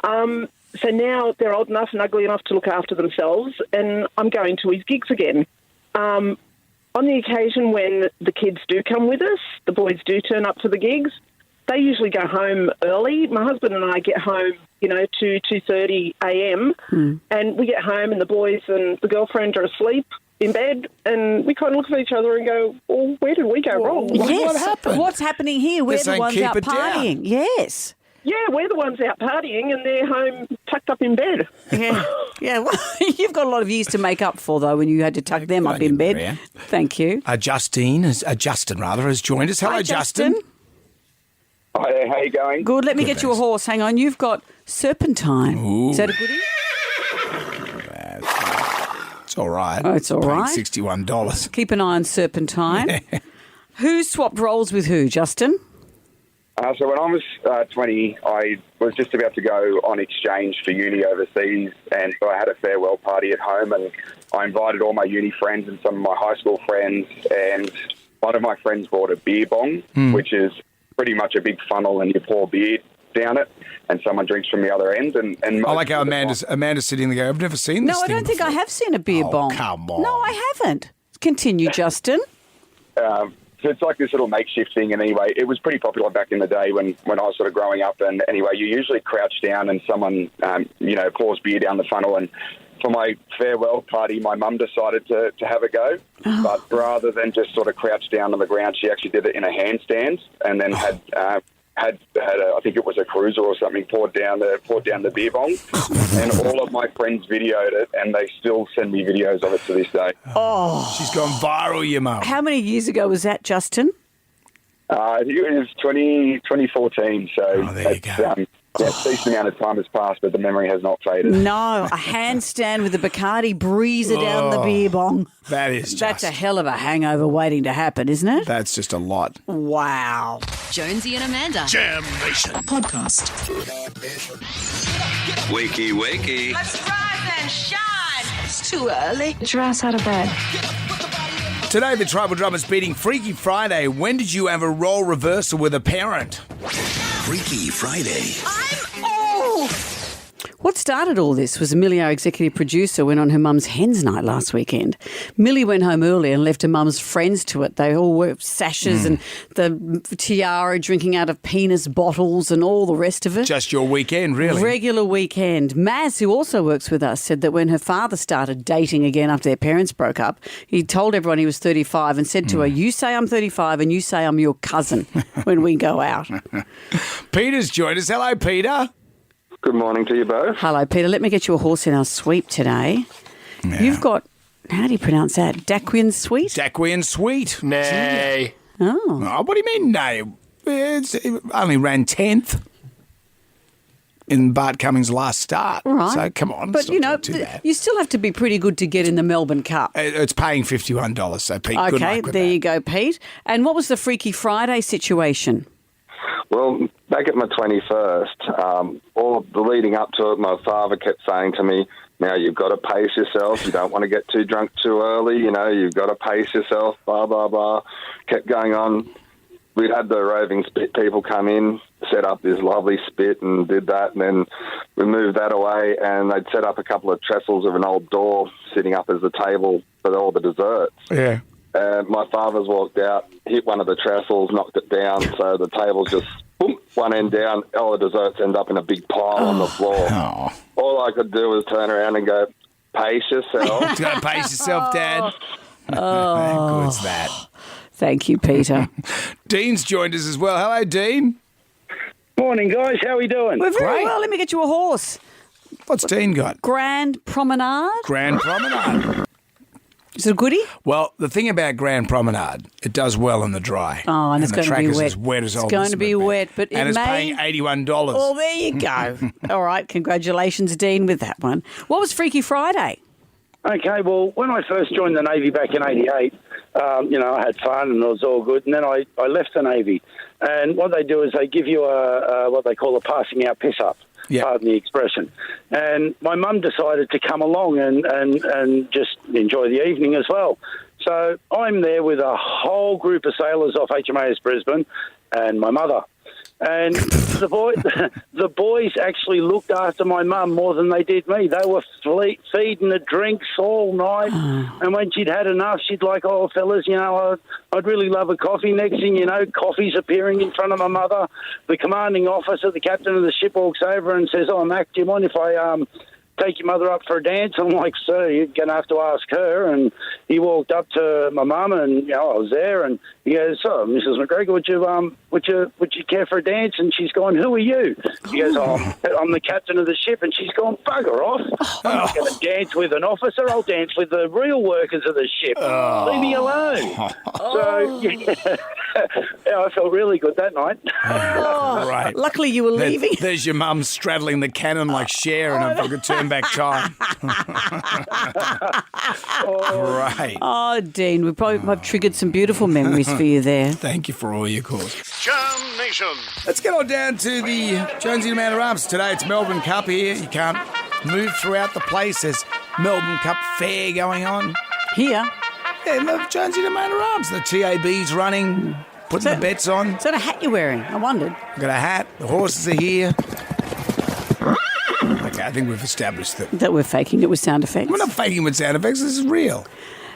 So now they're old enough and ugly enough to look after themselves, and I'm going to his gigs again. On the occasion when the kids do come with us, the boys do turn up to the gigs. They usually go home early. My husband and I get home, 2:30 a.m. And we get home and the boys and the girlfriend are asleep in bed, and we kind of look at each other and go, well, where did we go wrong? Yes. What happened? What's happening here? We're the saying ones keep out it down. partying. Yes. Yeah, we're the ones out partying and they're home tucked up in bed. Yeah. Yeah. Well, you've got a lot of years to make up for, though, when you had to tuck them up in bed. Marianne. Thank you. Justin has joined us. Hello, Hi, Justin. Hi there, how you going? Good. Let me get you a horse. Hang on. You've got Serpentine. Ooh. Is that a goodie? It's all right. Oh, it's all Paying right. $61. Keep an eye on Serpentine. Who swapped roles with who, Justin? So when I was 20, I was just about to go on exchange for uni overseas, and so I had a farewell party at home, and I invited all my uni friends and some of my high school friends, and one of my friends bought a beer bong, which is pretty much a big funnel, and you pour beer down it, and someone drinks from the other end. And I like how Amanda's sitting there going, I've never seen this No, I thing don't think I before." have seen a beer bong. Come on. No, I haven't. Continue, Justin. it's like this little makeshift thing. And anyway, it was pretty popular back in the day when I was sort of growing up. And anyway, you usually crouch down and someone, pours beer down the funnel. And for my farewell party, my mum decided to have a go. Oh. But rather than just sort of crouch down on the ground, she actually did it in a handstand and then had I think it was a cruiser or something, poured down the beer bong, and all of my friends videoed it, and they still send me videos of it to this day. Oh, she's gone viral, your mum. How many years ago was that, Justin? I think it was 2014, so there you go. A decent amount of time has passed, but the memory has not faded. No, a handstand with a Bacardi breezer down the beer bong. That's a hell of a hangover waiting to happen, isn't it? That's just a lot. Wow. Jonesy and Amanda. Jam Nation. Podcast. Wakey, wakey. Let's rise and shine. It's too early. Get your ass out of bed. Today, the Tribal Drummers beating Freaky Friday. When did you have a role reversal with a parent? Freaky Friday. I'm old. What started all this was Millie, our executive producer, went on her mum's hens night last weekend. Millie went home early and left her mum's friends to it. They all wore sashes and the tiara, drinking out of penis bottles and all the rest of it. Just your weekend, really. Regular weekend. Maz, who also works with us, said that when her father started dating again after their parents broke up, he told everyone he was 35 and said to her, you say I'm 35 and you say I'm your cousin when we go out. Peter's joined us. Hello, Peter. Good morning to you both. Hello, Peter. Let me get you a horse in our sweep today. Yeah. You've got, how do you pronounce that? Daquian Sweet? Daquian Sweet. Nay. Oh. What do you mean, nay? It only ran 10th in Bart Cummings' last start. All right. So, come on. But, you still have to be pretty good to get in the Melbourne Cup. It's paying $51, so, Pete, good luck with there that. you go, Pete. And what was the Freaky Friday situation? Well, back at my 21st, all the leading up to it, my father kept saying to me, now you've got to pace yourself. You don't want to get too drunk too early. You've got to pace yourself, blah, blah, blah. Kept going on. We'd had the roving spit people come in, set up this lovely spit and did that. And then we moved that away and they'd set up a couple of trestles of an old door sitting up as the table for all the desserts. Yeah. My father's walked out, hit one of the trestles, knocked it down, so the table's just boom, one end down, all the desserts end up in a big pile on the floor. Oh. All I could do was turn around and go, pace yourself. You've got to pace yourself, Dad. Oh. How good's that? Thank you, Peter. Dean's joined us as well. Hello, Dean. Morning, guys. How are we doing? We're very well. Let me get you a horse. What's Dean got? Grand Promenade. Grand Promenade. Is it a goodie? Well, the thing about Grand Promenade, it does well in the dry. Oh, and it's going to be wet. As wet as it's going to be wet, but and it's paying $81. Oh, there you go. All right, congratulations, Dean, with that one. What was Freaky Friday? Okay, well, when I first joined the Navy back in '88, I had fun and it was all good. And then I left the Navy. And what they do is they give you what they call a passing out piss up. Yep. Pardon the expression. And my mum decided to come along and just enjoy the evening as well. So I'm there with a whole group of sailors off HMAS Brisbane and my mother. And the boys actually looked after my mum more than they did me. They were feeding the drinks all night. And when she'd had enough, she'd like, oh, fellas, I'd really love a coffee. Next thing you know, coffee's appearing in front of my mother. The commanding officer, the captain of the ship, walks over and says, oh, Mac, do you mind if I take your mother up for a dance? I'm like, sir, you're going to have to ask her. And he walked up to my mum and, I was there. And he goes, oh, Mrs. McGregor, would you care for a dance? And she's going, who are you? He goes, oh, I'm the captain of the ship. And she's going, bugger off. I'm not going to dance with an officer. I'll dance with the real workers of the ship. Leave me alone. So, I felt really good that night. Right. Luckily you were leaving. There's your mum straddling the cannon like Cher in a turn back time. Right. Oh, Dean, we probably have triggered some beautiful memories for you there. Thank you for all your calls. Jam Nation. Let's get on down to the Jonesy and Amanda Arms. Today it's Melbourne Cup here. You can't move throughout the place. There's Melbourne Cup fair going on. Here? Yeah, the Jonesy and Amanda Arms. The TAB's running, putting the bets on. Is that a hat you're wearing? I wondered. I've got a hat. The horses are here. Okay, I think we've established that we're faking it with sound effects. We're not faking it with sound effects. This is real.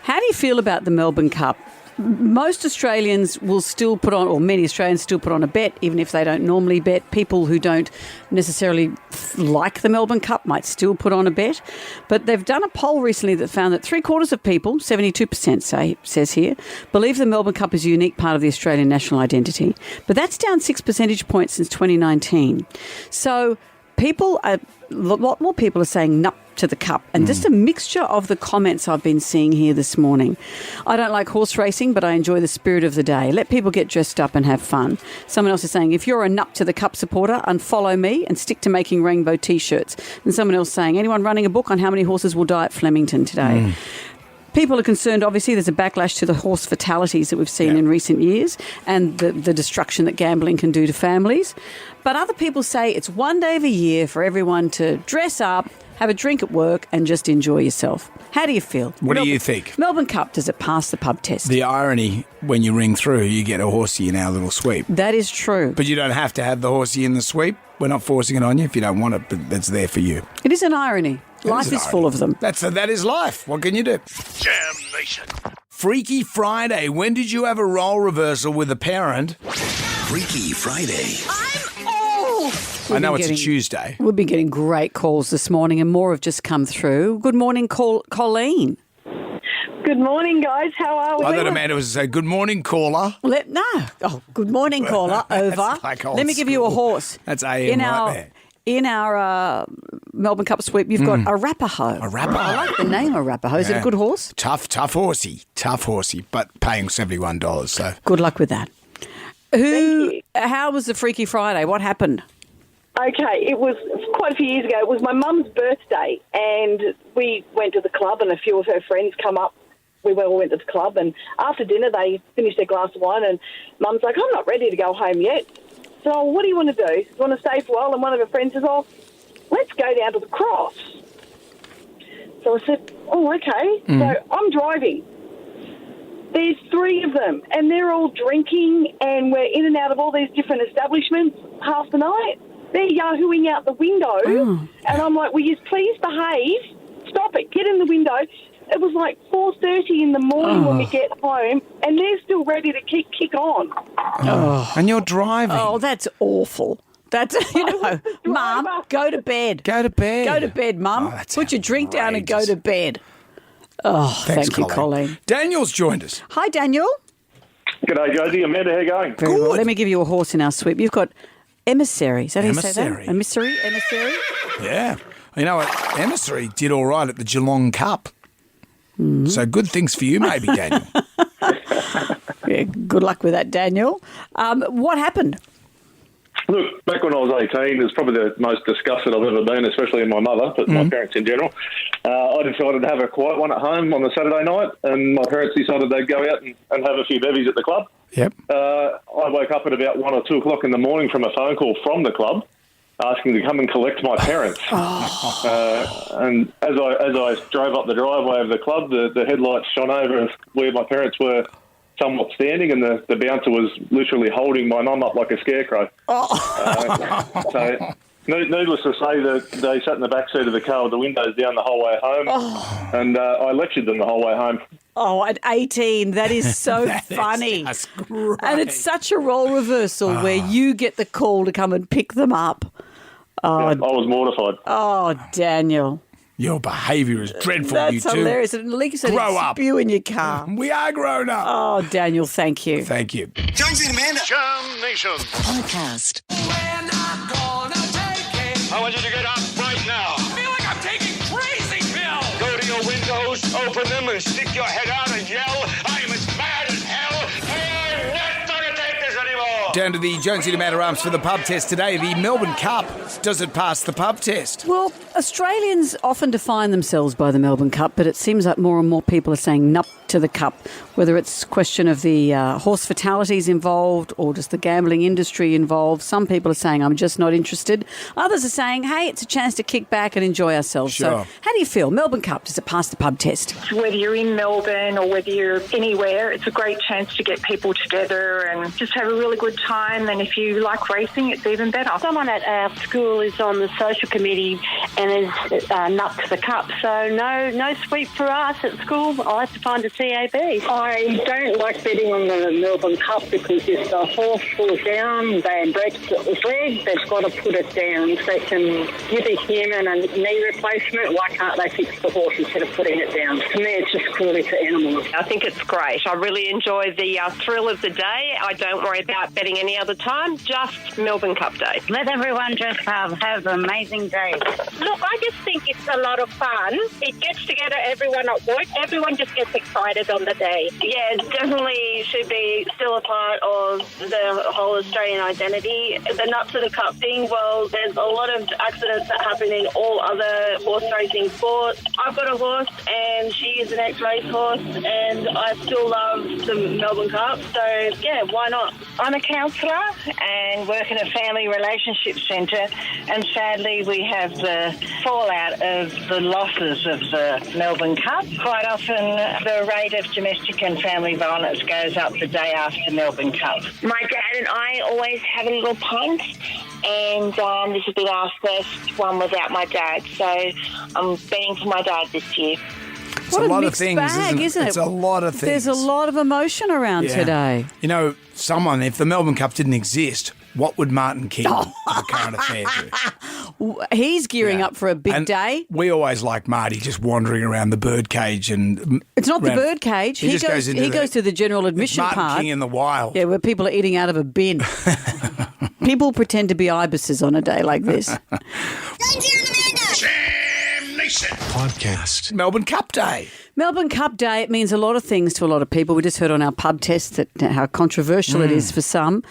How do you feel about the Melbourne Cup most Australians will still put on, or many Australians still put on a bet, even if they don't normally bet. People who don't necessarily like the Melbourne Cup might still put on a bet. But they've done a poll recently that found that 3/4 of people, 72% says here, believe the Melbourne Cup is a unique part of the Australian national identity. But that's down 6 percentage points since 2019. So a lot more people are saying nup to the cup, and just a mixture of the comments I've been seeing here this morning. I don't like horse racing, but I enjoy the spirit of the day. Let people get dressed up and have fun. Someone else is saying, if you're a nup to the cup supporter, unfollow me and stick to making rainbow T-shirts. And someone else saying, anyone running a book on how many horses will die at Flemington today? People are concerned, obviously, there's a backlash to the horse fatalities that we've seen in recent years and the destruction that gambling can do to families. But other people say it's one day of a year for everyone to dress up, have a drink at work and just enjoy yourself. How do you feel? What do you think? Melbourne Cup, does it pass the pub test? The irony, when you ring through, you get a horsey in our little sweep. That is true. But you don't have to have the horsey in the sweep. We're not forcing it on you if you don't want it, but that's there for you. It is an irony. Life is full of them. That is life. What can you do? Jam Nation. Freaky Friday. When did you have a role reversal with a parent? Freaky Friday. I know it's a Tuesday. We've been getting great calls this morning and more have just come through. Good morning, Colleen. Good morning, guys. How are we? I thought Amanda was to say, good morning, caller. Good morning, caller. Over. Like old Let me give you a horse. That's AM right there. In our Melbourne Cup sweep, you've got Arapaho. Arapaho. I like the name Arapaho. Is it a good horse? Tough horsey, but paying $71. So good luck with that. How was the Freaky Friday? What happened? Okay, it was quite a few years ago. It was my mum's birthday, and we went to the club, and a few of her friends come up. We all went to the club, and after dinner, they finished their glass of wine, and Mum's like, I'm not ready to go home yet. So, what do you want to do? You want to stay for a while? And one of her friends says, let's go down to the Cross. So I said, okay. So I'm driving. There's 3 of them, and they're all drinking, and we're in and out of all these different establishments half the night. They're yahooing out the window, and I'm like, will you please behave? Stop it. Get in the window. It was like 4:30 in the morning when we get home, and they're still ready to kick on. And you're driving. Oh, that's awful. That's, Mum, go to bed. Go to bed. Go to bed, Mum. Put your drink down and go to bed. Oh, Thanks, thank you, Colleen. Daniel's joined us. Hi, Daniel. G'day, Josie. Amanda, how you going? Very well. Let me give you a horse in our sweep. You've got Emissary. Is that how you say Emissary. that? Emissary? Yeah. You know what? Emissary did all right at the Geelong Cup. So good things for you, maybe, Daniel. Yeah, good luck with that, Daniel. What happened? Look, back when I was 18, it was probably the most disgusted I've ever been, especially in my mother, but my parents in general. I decided to have a quiet one at home on the Saturday night, and my parents decided they'd go out and have a few bevies at the club. Yep. I woke up at about 1 or 2 o'clock in the morning from a phone call from the club asking to come and collect my parents. And as I drove up the driveway of the club, the headlights shone over where my parents were somewhat standing, and the bouncer was literally holding my mum up like a scarecrow. So, needless to say, that they sat in the back seat of the car with the windows down the whole way home, and I lectured them the whole way home. Oh, at 18, that is so funny. That's great. And it's such a role reversal where you get the call to come and pick them up. I was mortified. Oh, Daniel. Your behaviour is dreadful, That's you two. That's hilarious. And at least Grow up. Spew in your car. We are grown up. Oh, Daniel, thank you. Thank you. Jonesy and Amanda. Jam Nation. Podcast. I want you to get up right now. I feel like I'm taking crazy pills. Go to your windows, open them, and stick your head out and yell, I'm as mad as hell. I'm not going to take this anymore. Down to the Jonesy and Amanda Arms for the pub test today. The Melbourne Cup. Does it pass the pub test? Well, Australians often define themselves by the Melbourne Cup, but it seems like more and more people are saying nup to the cup, whether it's a question of the horse fatalities involved or just the gambling industry involved. Some people are saying, I'm just not interested. Others are saying, hey, it's a chance to kick back and enjoy ourselves. Sure. So how do you feel? Melbourne Cup, does it pass the pub test? Whether you're in Melbourne or whether you're anywhere, it's a great chance to get people together and just have a really good time. And if you like racing, it's even better. Someone at our school is on the social committee and is nup to the cup. So no sweep for us at school. I'll have to find a CAB. I don't like betting on the Melbourne Cup because if the horse falls down, they break his leg, they've got to put it down. If they can give a human a knee replacement, why can't they fix the horse instead of putting it down? To me, it's just cruelty to animals. I think it's great. I really enjoy the thrill of the day. I don't worry about betting any other time, just Melbourne Cup Day. Let everyone just have an amazing day. Look, I just think it's a lot of fun. It gets together everyone at work. Everyone just gets excited on the day. Yeah, it definitely should be still a part of the whole Australian identity. The Nuts of the Cup thing, well, there's a lot of accidents that happen in all other horse racing sports. I've got a horse and she is an ex-race horse and I still love the Melbourne Cup. So, yeah, why not? I'm a counsellor and work in a family relationship centre, and sadly we have the fallout of the losses of the Melbourne Cup. Quite often the rate of domestic and family violence goes up the day after Melbourne Cup. My dad and I always have a little punt, and this has been our first one without my dad, so I'm betting for my dad this year. It's a lot of things, bag, isn't it? It's a lot of things. There's a lot of emotion around today. You know, if the Melbourne Cup didn't exist, what would Martin King of the Current Affair do? He's gearing up for a big day. We always like Marty just wandering around the birdcage and it's not the birdcage. He goes to the general admission Martin part. King in the wild. Yeah, where people are eating out of a bin. People pretend to be ibises on a day like this. Podcast. Melbourne Cup Day. Melbourne Cup Day, it means a lot of things to a lot of people. We just heard on our pub test that how controversial it is for some.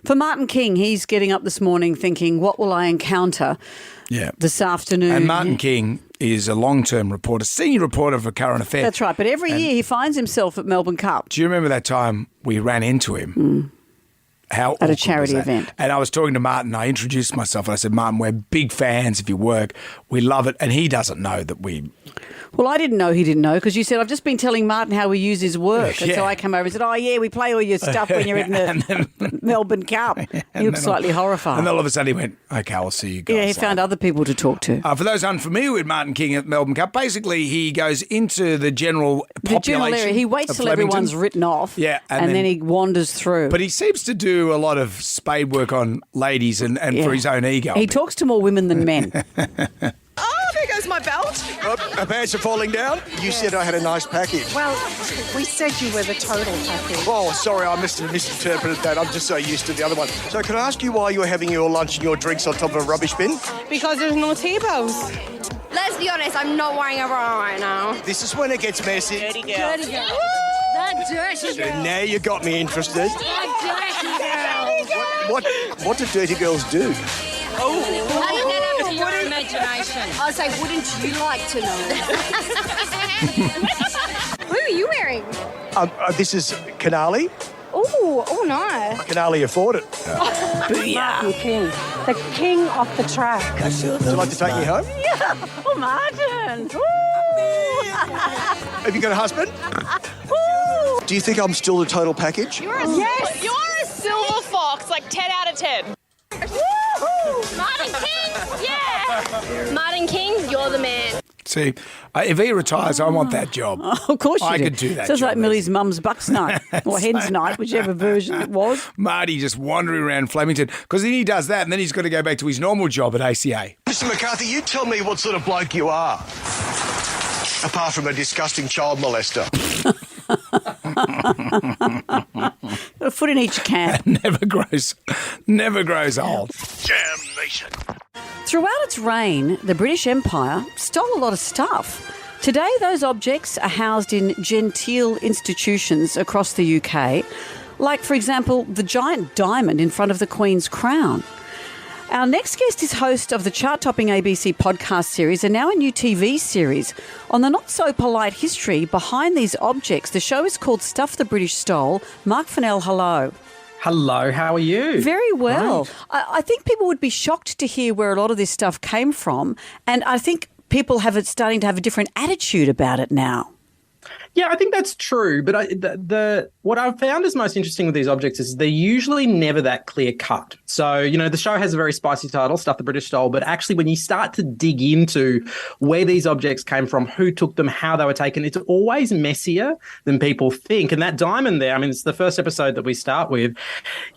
For Martin King, he's getting up this morning thinking, what will I encounter this afternoon? And Martin King is a long-term reporter, senior reporter for Current Affairs. That's right, but every year he finds himself at Melbourne Cup. Do you remember that time we ran into him? How at a charity event. And I was talking to Martin. I introduced myself and I said, Martin, we're big fans of your work. We love it. And he doesn't know that we... Well, I didn't know he didn't know because you said, I've just been telling Martin how we use his work. And so I came over and said, oh, yeah, we play all your stuff when you're in the Melbourne Cup. He looked slightly horrified. And then all of a sudden he went, okay, I'll see you guys. Yeah, he found other people to talk to. For those unfamiliar with Martin King at Melbourne Cup, basically he goes into the general population. The general area. He waits till everyone's written off. Yeah. And then he wanders through. But he seems to do a lot of spade work on ladies and for his own ego. He talks to more women than men. Oh, there goes my belt. My pants are falling down. You said I had a nice package. Well, we said you were the total package. Oh, sorry, I misinterpreted that. I'm just so used to the other one. So can I ask you why you're having your lunch and your drinks on top of a rubbish bin? Because there's no tables. Let's be honest, I'm not wearing a bra right now. This is when it gets messy. Dirty girl. Dirty girl. That dirty girl. So now you got me interested. That dirty girl. What do dirty girls do? Oh. I leave that up to your imagination. I say, wouldn't you like to know? Who are you wearing? This is Canali. Oh, nice. I can hardly afford it. Martin King, the king of the track. Would you like to take me home? Yeah. Oh, Martin. Have you got a husband? Do you think I'm still the total package? You're a silver fox, like 10 out of 10. Martin King, yeah. Martin King, you're the man. See, if he retires, I want that job. Of course you I do. could do that Sounds job. like Millie's mum's bucks night or hen's night, whichever version it was. Marty just wandering around Flemington because then he does that and then he's got to go back to his normal job at ACA. Mr. McCarthy, you tell me what sort of bloke you are, apart from a disgusting child molester. A foot in each can. Never grows old. Jam Nation. Throughout its reign, the British Empire stole a lot of stuff. Today, those objects are housed in genteel institutions across the UK, like, for example, the giant diamond in front of the Queen's crown. Our next guest is host of the chart-topping ABC podcast series and now a new TV series on the not-so-polite history behind these objects. The show is called Stuff the British Stole. Mark Fennell, hello. Hello, how are you? Very well. Great. I think people would be shocked to hear where a lot of this stuff came from, and I think people starting to have a different attitude about it now. Yeah, I think that's true. But what I've found is most interesting with these objects is they're usually never that clear cut. So, you know, the show has a very spicy title, Stuff the British Stole. But actually, when you start to dig into where these objects came from, who took them, how they were taken, it's always messier than people think. And that diamond there, I mean, it's the first episode that we start with.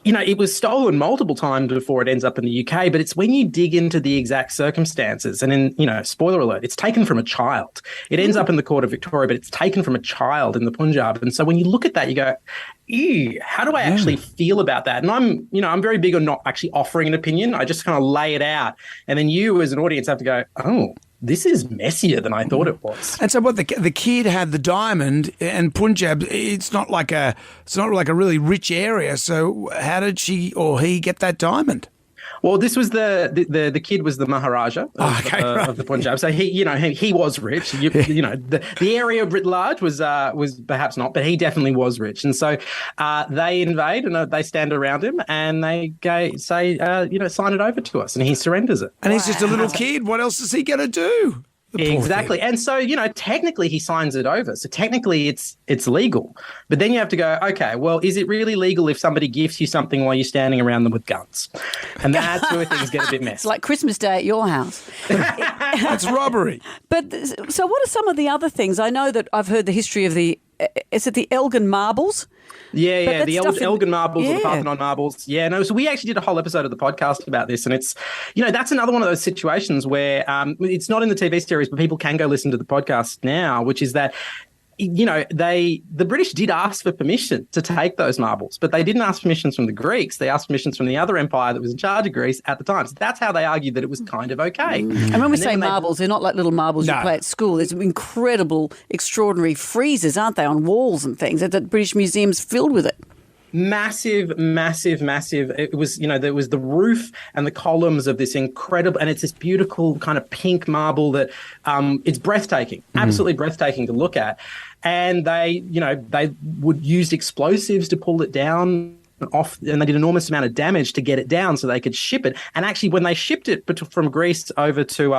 You know, it was stolen multiple times before it ends up in the UK. But it's when you dig into the exact circumstances. And in, you know, spoiler alert, it's taken from a child. It ends up in the Court of Victoria, but it's taken from a child in the Punjab. And so when you look at that, you go, ew, how do I actually feel about that? And I'm very big on not actually offering an opinion. I just kind of lay it out. And then you as an audience have to go, oh, this is messier than I thought it was. And so what, the kid had the diamond, and Punjab, it's not like a really rich area. So how did she or he get that diamond? Well, this was the kid was the Maharaja of the Punjab, so he was rich. You know, the area writ large was perhaps not, but he definitely was rich, and so they invade and they stand around him and they say, sign it over to us, and he surrenders it. And he's just a little kid. What else is he going to do? Exactly. And so, you know, technically he signs it over. So technically it's legal. But then you have to go, okay, well, is it really legal if somebody gifts you something while you're standing around them with guns? And that's where things get a bit messy. It's like Christmas Day at your house. That's robbery. But so what are some of the other things? I know that I've heard the history of the Elgin marbles? Yeah, the Elgin marbles or the Parthenon marbles. Yeah, no, so we actually did a whole episode of the podcast about this, and it's, you know, that's another one of those situations where it's not in the TV series, but people can go listen to the podcast now, which is that, you know, the British did ask for permission to take those marbles, but they didn't ask permissions from the Greeks. They asked permissions from the other empire that was in charge of Greece at the time. So that's how they argued that it was kind of okay. And when we say marbles, they're not like little marbles you play at school. There's incredible, extraordinary friezes, aren't they, on walls and things. The British Museum's filled with it. Massive. It was, you know, there was the roof and the columns of this incredible, and it's this beautiful kind of pink marble that it's breathtaking, absolutely breathtaking to look at. And they would use explosives to pull it down off, and they did an enormous amount of damage to get it down so they could ship it. And actually, when they shipped it from Greece over to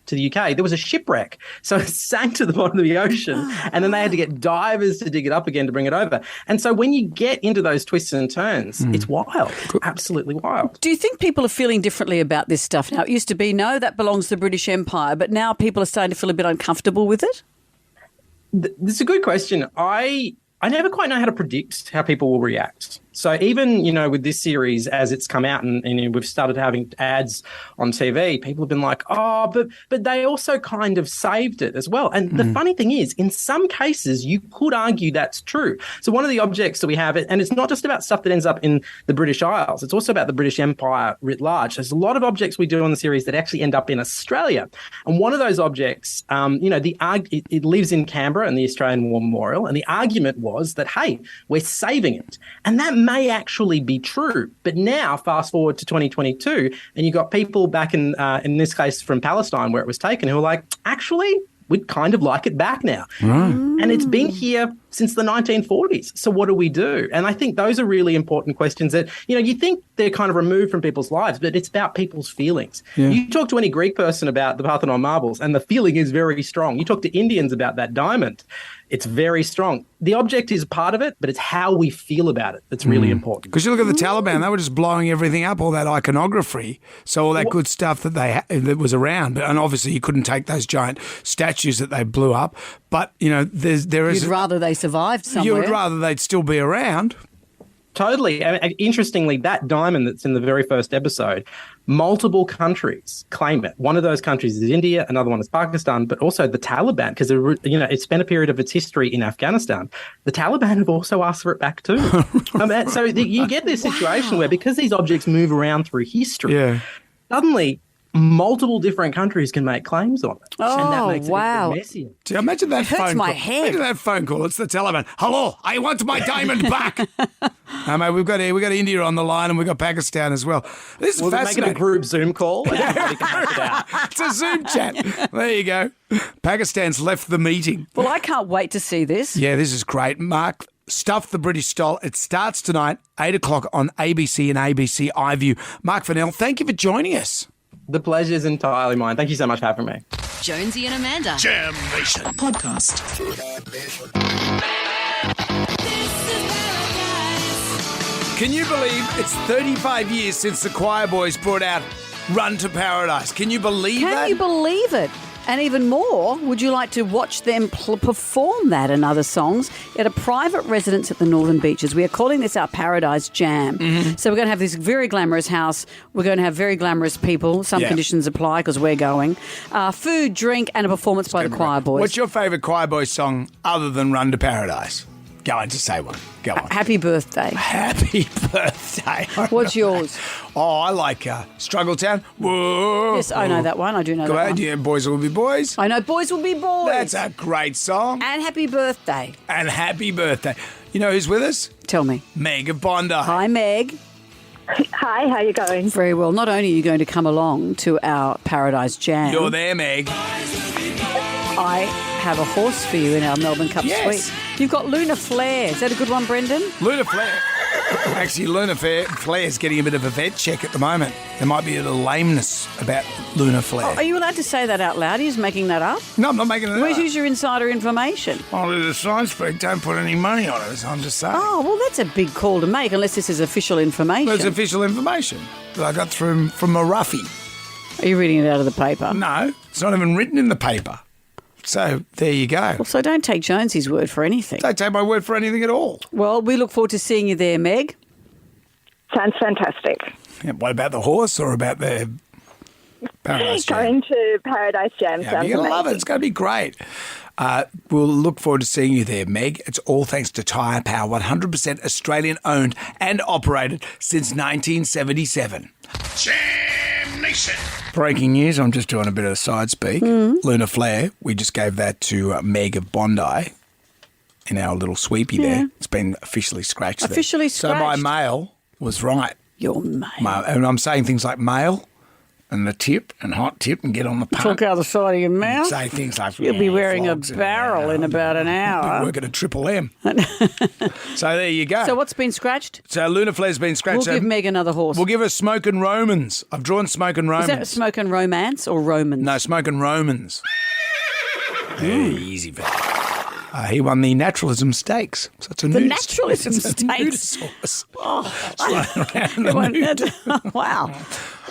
the UK, there was a shipwreck. So it sank to the bottom of the ocean, and then they had to get divers to dig it up again to bring it over. And so when you get into those twists and turns, it's wild, absolutely wild. Do you think people are feeling differently about this stuff now? It used to be, no, that belongs to the British Empire, but now people are starting to feel a bit uncomfortable with it? That's a good question. I never quite know how to predict how people will react. So even, you know, with this series, as it's come out and we've started having ads on TV, people have been like, oh, but they also kind of saved it as well. And the funny thing is, in some cases, you could argue that's true. So one of the objects that we have, and it's not just about stuff that ends up in the British Isles, it's also about the British Empire writ large. There's a lot of objects we do on the series that actually end up in Australia. And one of those objects, it lives in Canberra in the Australian War Memorial. And the argument was that, hey, we're saving it. And that may actually be true. But now, fast forward to 2022, and you've got people back in this case from Palestine where it was taken who are like, actually, we'd kind of like it back now. Right. And it's been here since the 1940s. So what do we do? And I think those are really important questions that, you know, you think they're kind of removed from people's lives, but it's about people's feelings. Yeah. You talk to any Greek person about the Parthenon marbles and the feeling is very strong. You talk to Indians about that diamond, it's very strong. The object is part of it, but it's how we feel about it that's really important. Because you look at the Taliban, they were just blowing everything up, all that iconography, so all that good stuff that was around. And obviously you couldn't take those giant statues that they blew up. But, you know, there is... You'd rather they survived somewhere. You would rather they'd still be around. Totally. I mean, interestingly, that diamond that's in the very first episode, multiple countries claim it. One of those countries is India, another one is Pakistan, but also the Taliban, because it spent a period of its history in Afghanistan. The Taliban have also asked for it back too. So you get this situation where, because these objects move around through history, suddenly multiple different countries can make claims on it. Oh, and that makes wow. it messier. Imagine that phone call. It hurts my head. Imagine that phone call. It's the Taliban. Hello, I want my diamond back. Mate, we've got India on the line and we've got Pakistan as well. This is fascinating. Make it a group Zoom call. And everybody can hash it out. It's a Zoom chat. There you go. Pakistan's left the meeting. Well, I can't wait to see this. Yeah, this is great. Mark, Stuff the British Stole. It starts tonight, 8 o'clock on ABC and ABC iView. Mark Fennell, thank you for joining us. The pleasure is entirely mine. Thank you so much for having me. Jonesy and Amanda. Jam Nation podcast. Can you believe it's 35 years since the Choir Boys brought out Run to Paradise? Can you believe that? Can you believe it? And even more, would you like to watch them perform that and other songs at a private residence at the Northern Beaches? We are calling this our Paradise Jam. So we're going to have this very glamorous house. We're going to have very glamorous people. Some conditions apply because we're going. Food, drink, and a performance by the Choir Boys. What's your favourite Choir Boys song other than Run to Paradise? Go on, just say one. Go on. Happy Birthday. Happy Birthday. What's yours? Oh, I like Struggle Town. Whoa. Yes, I know that one. I do know that one. Yeah, Boys Will Be Boys. I know Boys Will Be Boys. That's a great song. And Happy Birthday. And Happy Birthday. You know who's with us? Tell me. Meg of Bondi. Hi, Meg. Hi, how you going? Very well. Not only are you going to come along to our Paradise Jam. You're there, Meg. I have a horse for you in our Melbourne Cup suite. You've got Luna Flair. Is that a good one, Brendan? Luna Flair. Actually, Luna Flair's getting a bit of a vet check at the moment. There might be a little lameness about Luna Flair. Oh, are you allowed to say that out loud? Are you just making that up? No, I'm not making it up. Where's your insider information? I'll do the science speak. Don't put any money on it, I'm just saying. Oh, well, that's a big call to make, unless this is official information. Well, it's official information that I got from a roughie. Are you reading it out of the paper? No, it's not even written in the paper. So there you go. Well, so don't take Jonesy's word for anything. Don't take my word for anything at all. Well, we look forward to seeing you there, Meg. Sounds fantastic. Yeah, what about the horse or about the Paradise Jam? Going to Paradise Jam sounds You're going to love it. amazing. It's going to be great. We'll look forward to seeing you there, Meg. It's all thanks to Tyre Power, 100% Australian owned and operated since 1977. Jam Nation. Breaking news, I'm just doing a bit of side speak. Luna Flair, we just gave that to Meg of Bondi in our little sweepy there. It's been officially scratched there. Officially So my scratched. mail was right. Your mail. And I'm saying things like mail and the tip and hot tip and get on the punt. Talk out the side of your mouth. Say things like, You'll be wearing a flogs and barrel in about an hour. work at a Triple M. So there you go. So what's been scratched? So Luna Flair's been scratched. We'll give Meg another horse. We'll give her Smoke and Romans. I've drawn Smoke and Romans. Is that Smoke and Romance or Romans? No, Smoke and Romans. Very easy for he won the Naturalism Stakes. So it's a The nudist. Naturalism It's a Stakes. nudist horse. Oh, Around the nude. wow.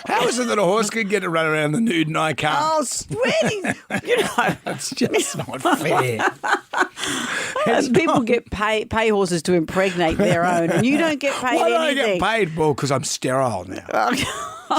How is it that a horse can get to run around the nude and I can't? Oh, sweating. You know. It's just not fair. People get pay horses to impregnate their own, and you don't get paid Why don't I anything. get paid? Well, because I'm sterile now.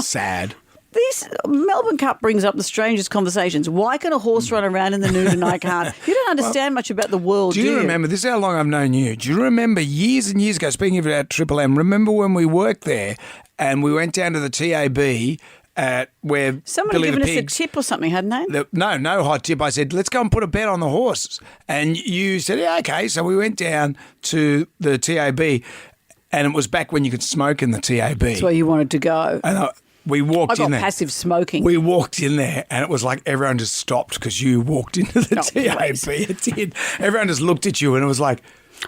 Sad. This Melbourne Cup brings up the strangest conversations. Why can a horse run around in the nude and I can't? You don't understand much about the world, Do you remember, this is how long I've known you, do you remember years and years ago, speaking of our Triple M, remember when we worked there and we went down to the TAB at where Someone Billy had given the us a Pigs... tip or something, hadn't they? No hot tip. I said, let's go and put a bet on the horses. And you said, yeah, okay. So we went down to the TAB and it was back when you could smoke in the TAB. That's where you wanted to go. And we walked I got in there. passive smoking. We walked in there and it was like everyone just stopped because you walked into the Oh, TAB. please. It did. Everyone just looked at you and it was like...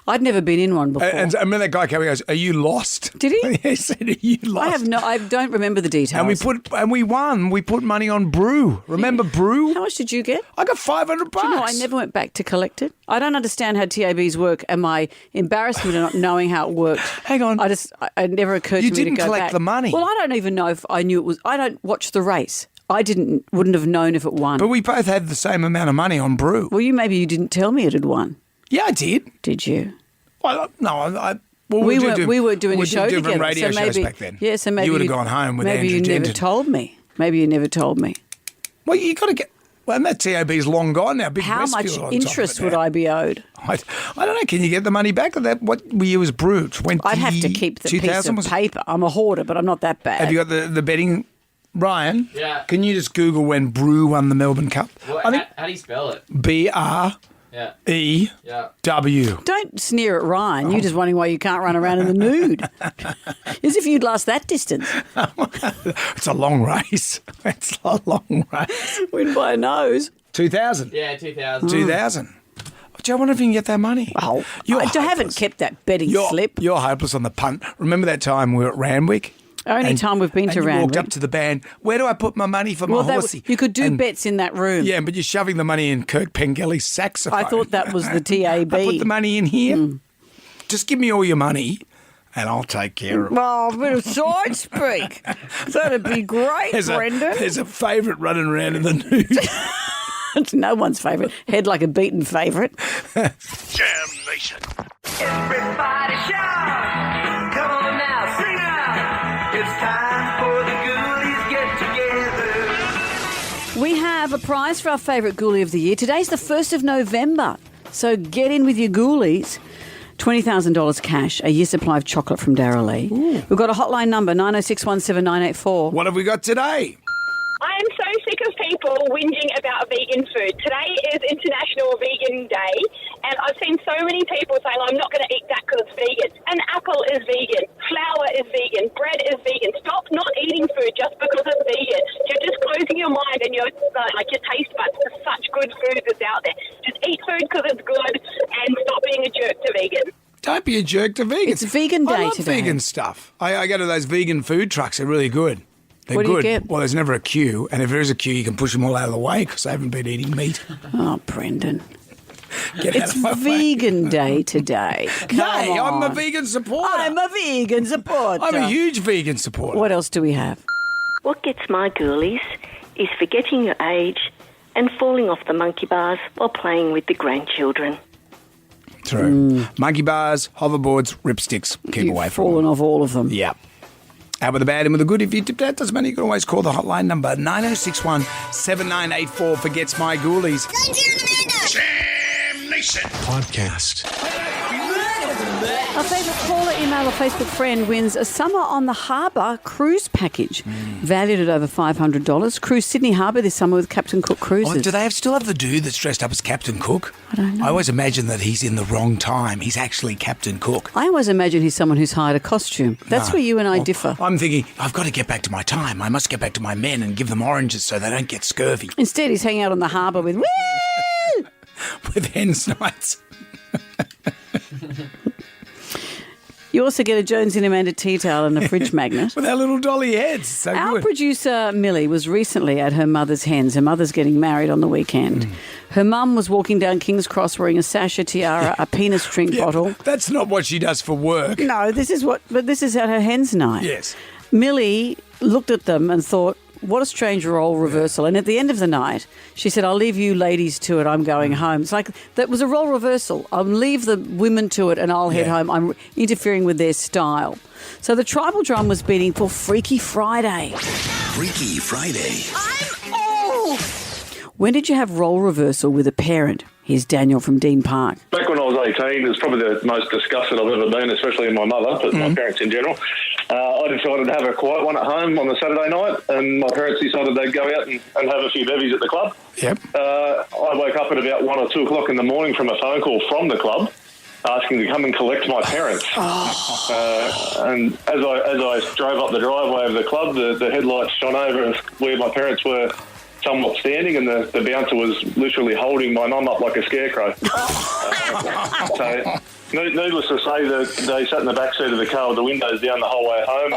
I'd never been in one before. And I mean, that guy came and goes, "Are you lost?" Did he? He said, "Are you lost?" I don't remember the details. And we won. We put money on Brew. Remember Brew? How much did you get? I got $500. Do you know, I never went back to collect it. I don't understand how TABs work, and my embarrassment of not knowing how it worked. Hang on. It never occurred You to me to didn't go collect back. the money. Well, I don't even know if I knew it was. I don't watch the race. I wouldn't have known if it won. But we both had the same amount of money on Brew. Well, maybe you didn't tell me it had won. Yeah, I did. Did you? Well, no, we were doing a show different together. radio so shows maybe, back then. Yeah, so maybe you would have gone home with maybe Andrew you Denton. never told me. Maybe you never told me. Well, you got to get. Well, and that TAB's long gone now. Big How much Westfield on top interest of it would now. I be owed? I don't know. Can you get the money back? Or that what we was Brew? 20, I'd have to keep the piece 2000 of was it? paper. I'm a hoarder, but I'm not that bad. Have you got the betting, Ryan? Yeah. Can you just Google when Brew won the Melbourne Cup? What, I think how do you spell it? BREW. Yeah. Don't sneer at Ryan. You're just wondering why you can't run around in the nude. As if you'd last that distance. It's a long race. It's a long race. Win by a nose. 2000. Yeah, 2000. 2000. Do you wonder if you can get that money? Oh, I haven't kept that betting slip. You're hopeless on the punt. Remember that time we were at Randwick Only time we've been to you walked Randwick. up to the band. Where do I put my money for my horsey? You could do And- bets in that room. Yeah, but you're shoving the money in Kirk Pengelly's saxophone. I thought that was the TAB. I put the money in here. Just give me all your money and I'll take care of it. Oh, a bit of side speak. That'd be great, Brendan. There's a favourite running around in the news. It's no one's favourite. Head like a beaten favourite. Jam Nation. Everybody shout! Come on now, sing out! It's time for the Ghoulies get together. We have a prize for our favourite ghoulie of the year. Today's the 1st of November, so get in with your ghoulies. $20,000 cash, a year's supply of chocolate from Darrell Lee. We've got a hotline number, 90617 What have we got today? I am so sick of people whinging about vegan food. Today is International Vegan Day, and I've seen so many people saying, I'm not going to eat that because it's vegan. An apple is vegan, flour is vegan, bread is vegan. Stop not eating food just because it's vegan. You're just closing your mind and your taste buds to such good food that's out there. Just eat food because it's good and stop being a jerk to vegan. Don't be a jerk to vegans. It's vegan day I love today. vegan stuff. I go to those vegan food trucks. They're really good. They're What do you good. get? Well, there's never a queue, and if there is a queue, you can push them all out of the way because they haven't been eating meat. Oh, Brendan. Get out It's of my way. vegan day today. Come Hey, I'm a on. vegan supporter. I'm a vegan supporter. I'm a huge vegan supporter. What else do we have? What gets my ghoulies is forgetting your age and falling off the monkey bars while playing with the grandchildren. True. Monkey bars, hoverboards, ripsticks. Keep You've away from fallen them. off all of them. Yeah. Out with the bad, in with the good. If you tipped out, doesn't matter. You can always call the hotline number 9061 7984 for Gets My Ghoulies. Jam Nation. Podcast. Our favourite caller, email or Facebook friend wins a summer on the harbour cruise package valued at over $500. Cruise Sydney Harbour this summer with Captain Cook Cruises. Oh, do they still have the dude that's dressed up as Captain Cook? I don't know. I always imagine that he's in the wrong time. He's actually Captain Cook. I always imagine he's someone who's hired a costume. That's No. where you and I differ. I'm thinking, I've got to get back to my time. I must get back to my men and give them oranges so they don't get scurvy. Instead, he's hanging out on the harbour with, woo! With hen's nights. You also get a Jonesy and Amanda tea towel and a fridge magnet. With our little dolly heads. So Our good. producer, Millie, was recently at her mother's hens. Her mother's getting married on the weekend. Her mum was walking down King's Cross wearing a sash, a tiara, a penis drink bottle. That's not what she does for work. No, this is at her hen's night. Yes. Millie looked at them and thought, what a strange role reversal. And at the end of the night, she said, I'll leave you ladies to it. I'm going home. It's like, that was a role reversal. I'll leave the women to it and I'll head home. I'm interfering with their style. So the tribal drum was beating for Freaky Friday. Freaky Friday. When did you have role reversal with a parent? Here's Daniel from Dean Park. Back when I was 18, it was probably the most disgusted I've ever been, especially in my mother, but my parents in general. I decided to have a quiet one at home on the Saturday night, and my parents decided they'd go out and have a few bevies at the club. Yep. I woke up at about 1 or 2 o'clock in the morning from a phone call from the club asking to come and collect my parents. And as I drove up the driveway of the club, the headlights shone over where my parents were somewhat standing, and the bouncer was literally holding my mum up like a scarecrow. So, needless to say, that they sat in the back seat of the car with the windows down the whole way home,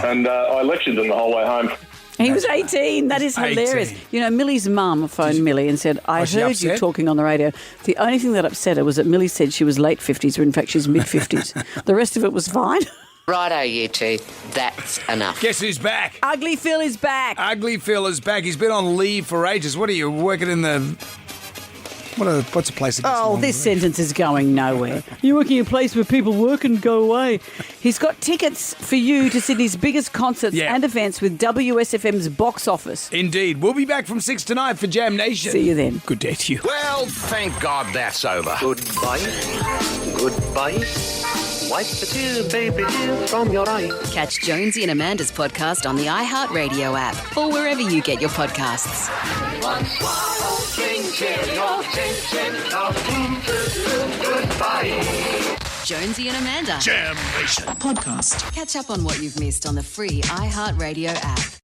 and I lectured them the whole way home. He was 18. That is hilarious. 18. You know, Millie's mum phoned Millie and said, I Was she heard you upset? talking on the radio. The only thing that upset her was that Millie said she was late 50s, when in fact she's mid-50s. The rest of it was fine. Righto, you two. That's enough. Guess who's back? Ugly Phil is back. Ugly Phil is back. He's been on leave for ages. What are you, working in the... What's a place that gets Oh, long this leave? sentence is going nowhere. You're working in a place where people work and go away. He's got tickets for you to Sydney's biggest concerts and events with WSFM's box office. Indeed. We'll be back from 6 tonight for Jam Nation. See you then. Good day to you. Well, thank God that's over. Goodbye. Goodbye. Wipe the tear, baby dear, from your eye. Catch Jonesy and Amanda's podcast on the iHeartRadio app or wherever you get your podcasts. Jonesy and Amanda. Jam Nation. Podcast. Catch up on what you've missed on the free iHeartRadio app.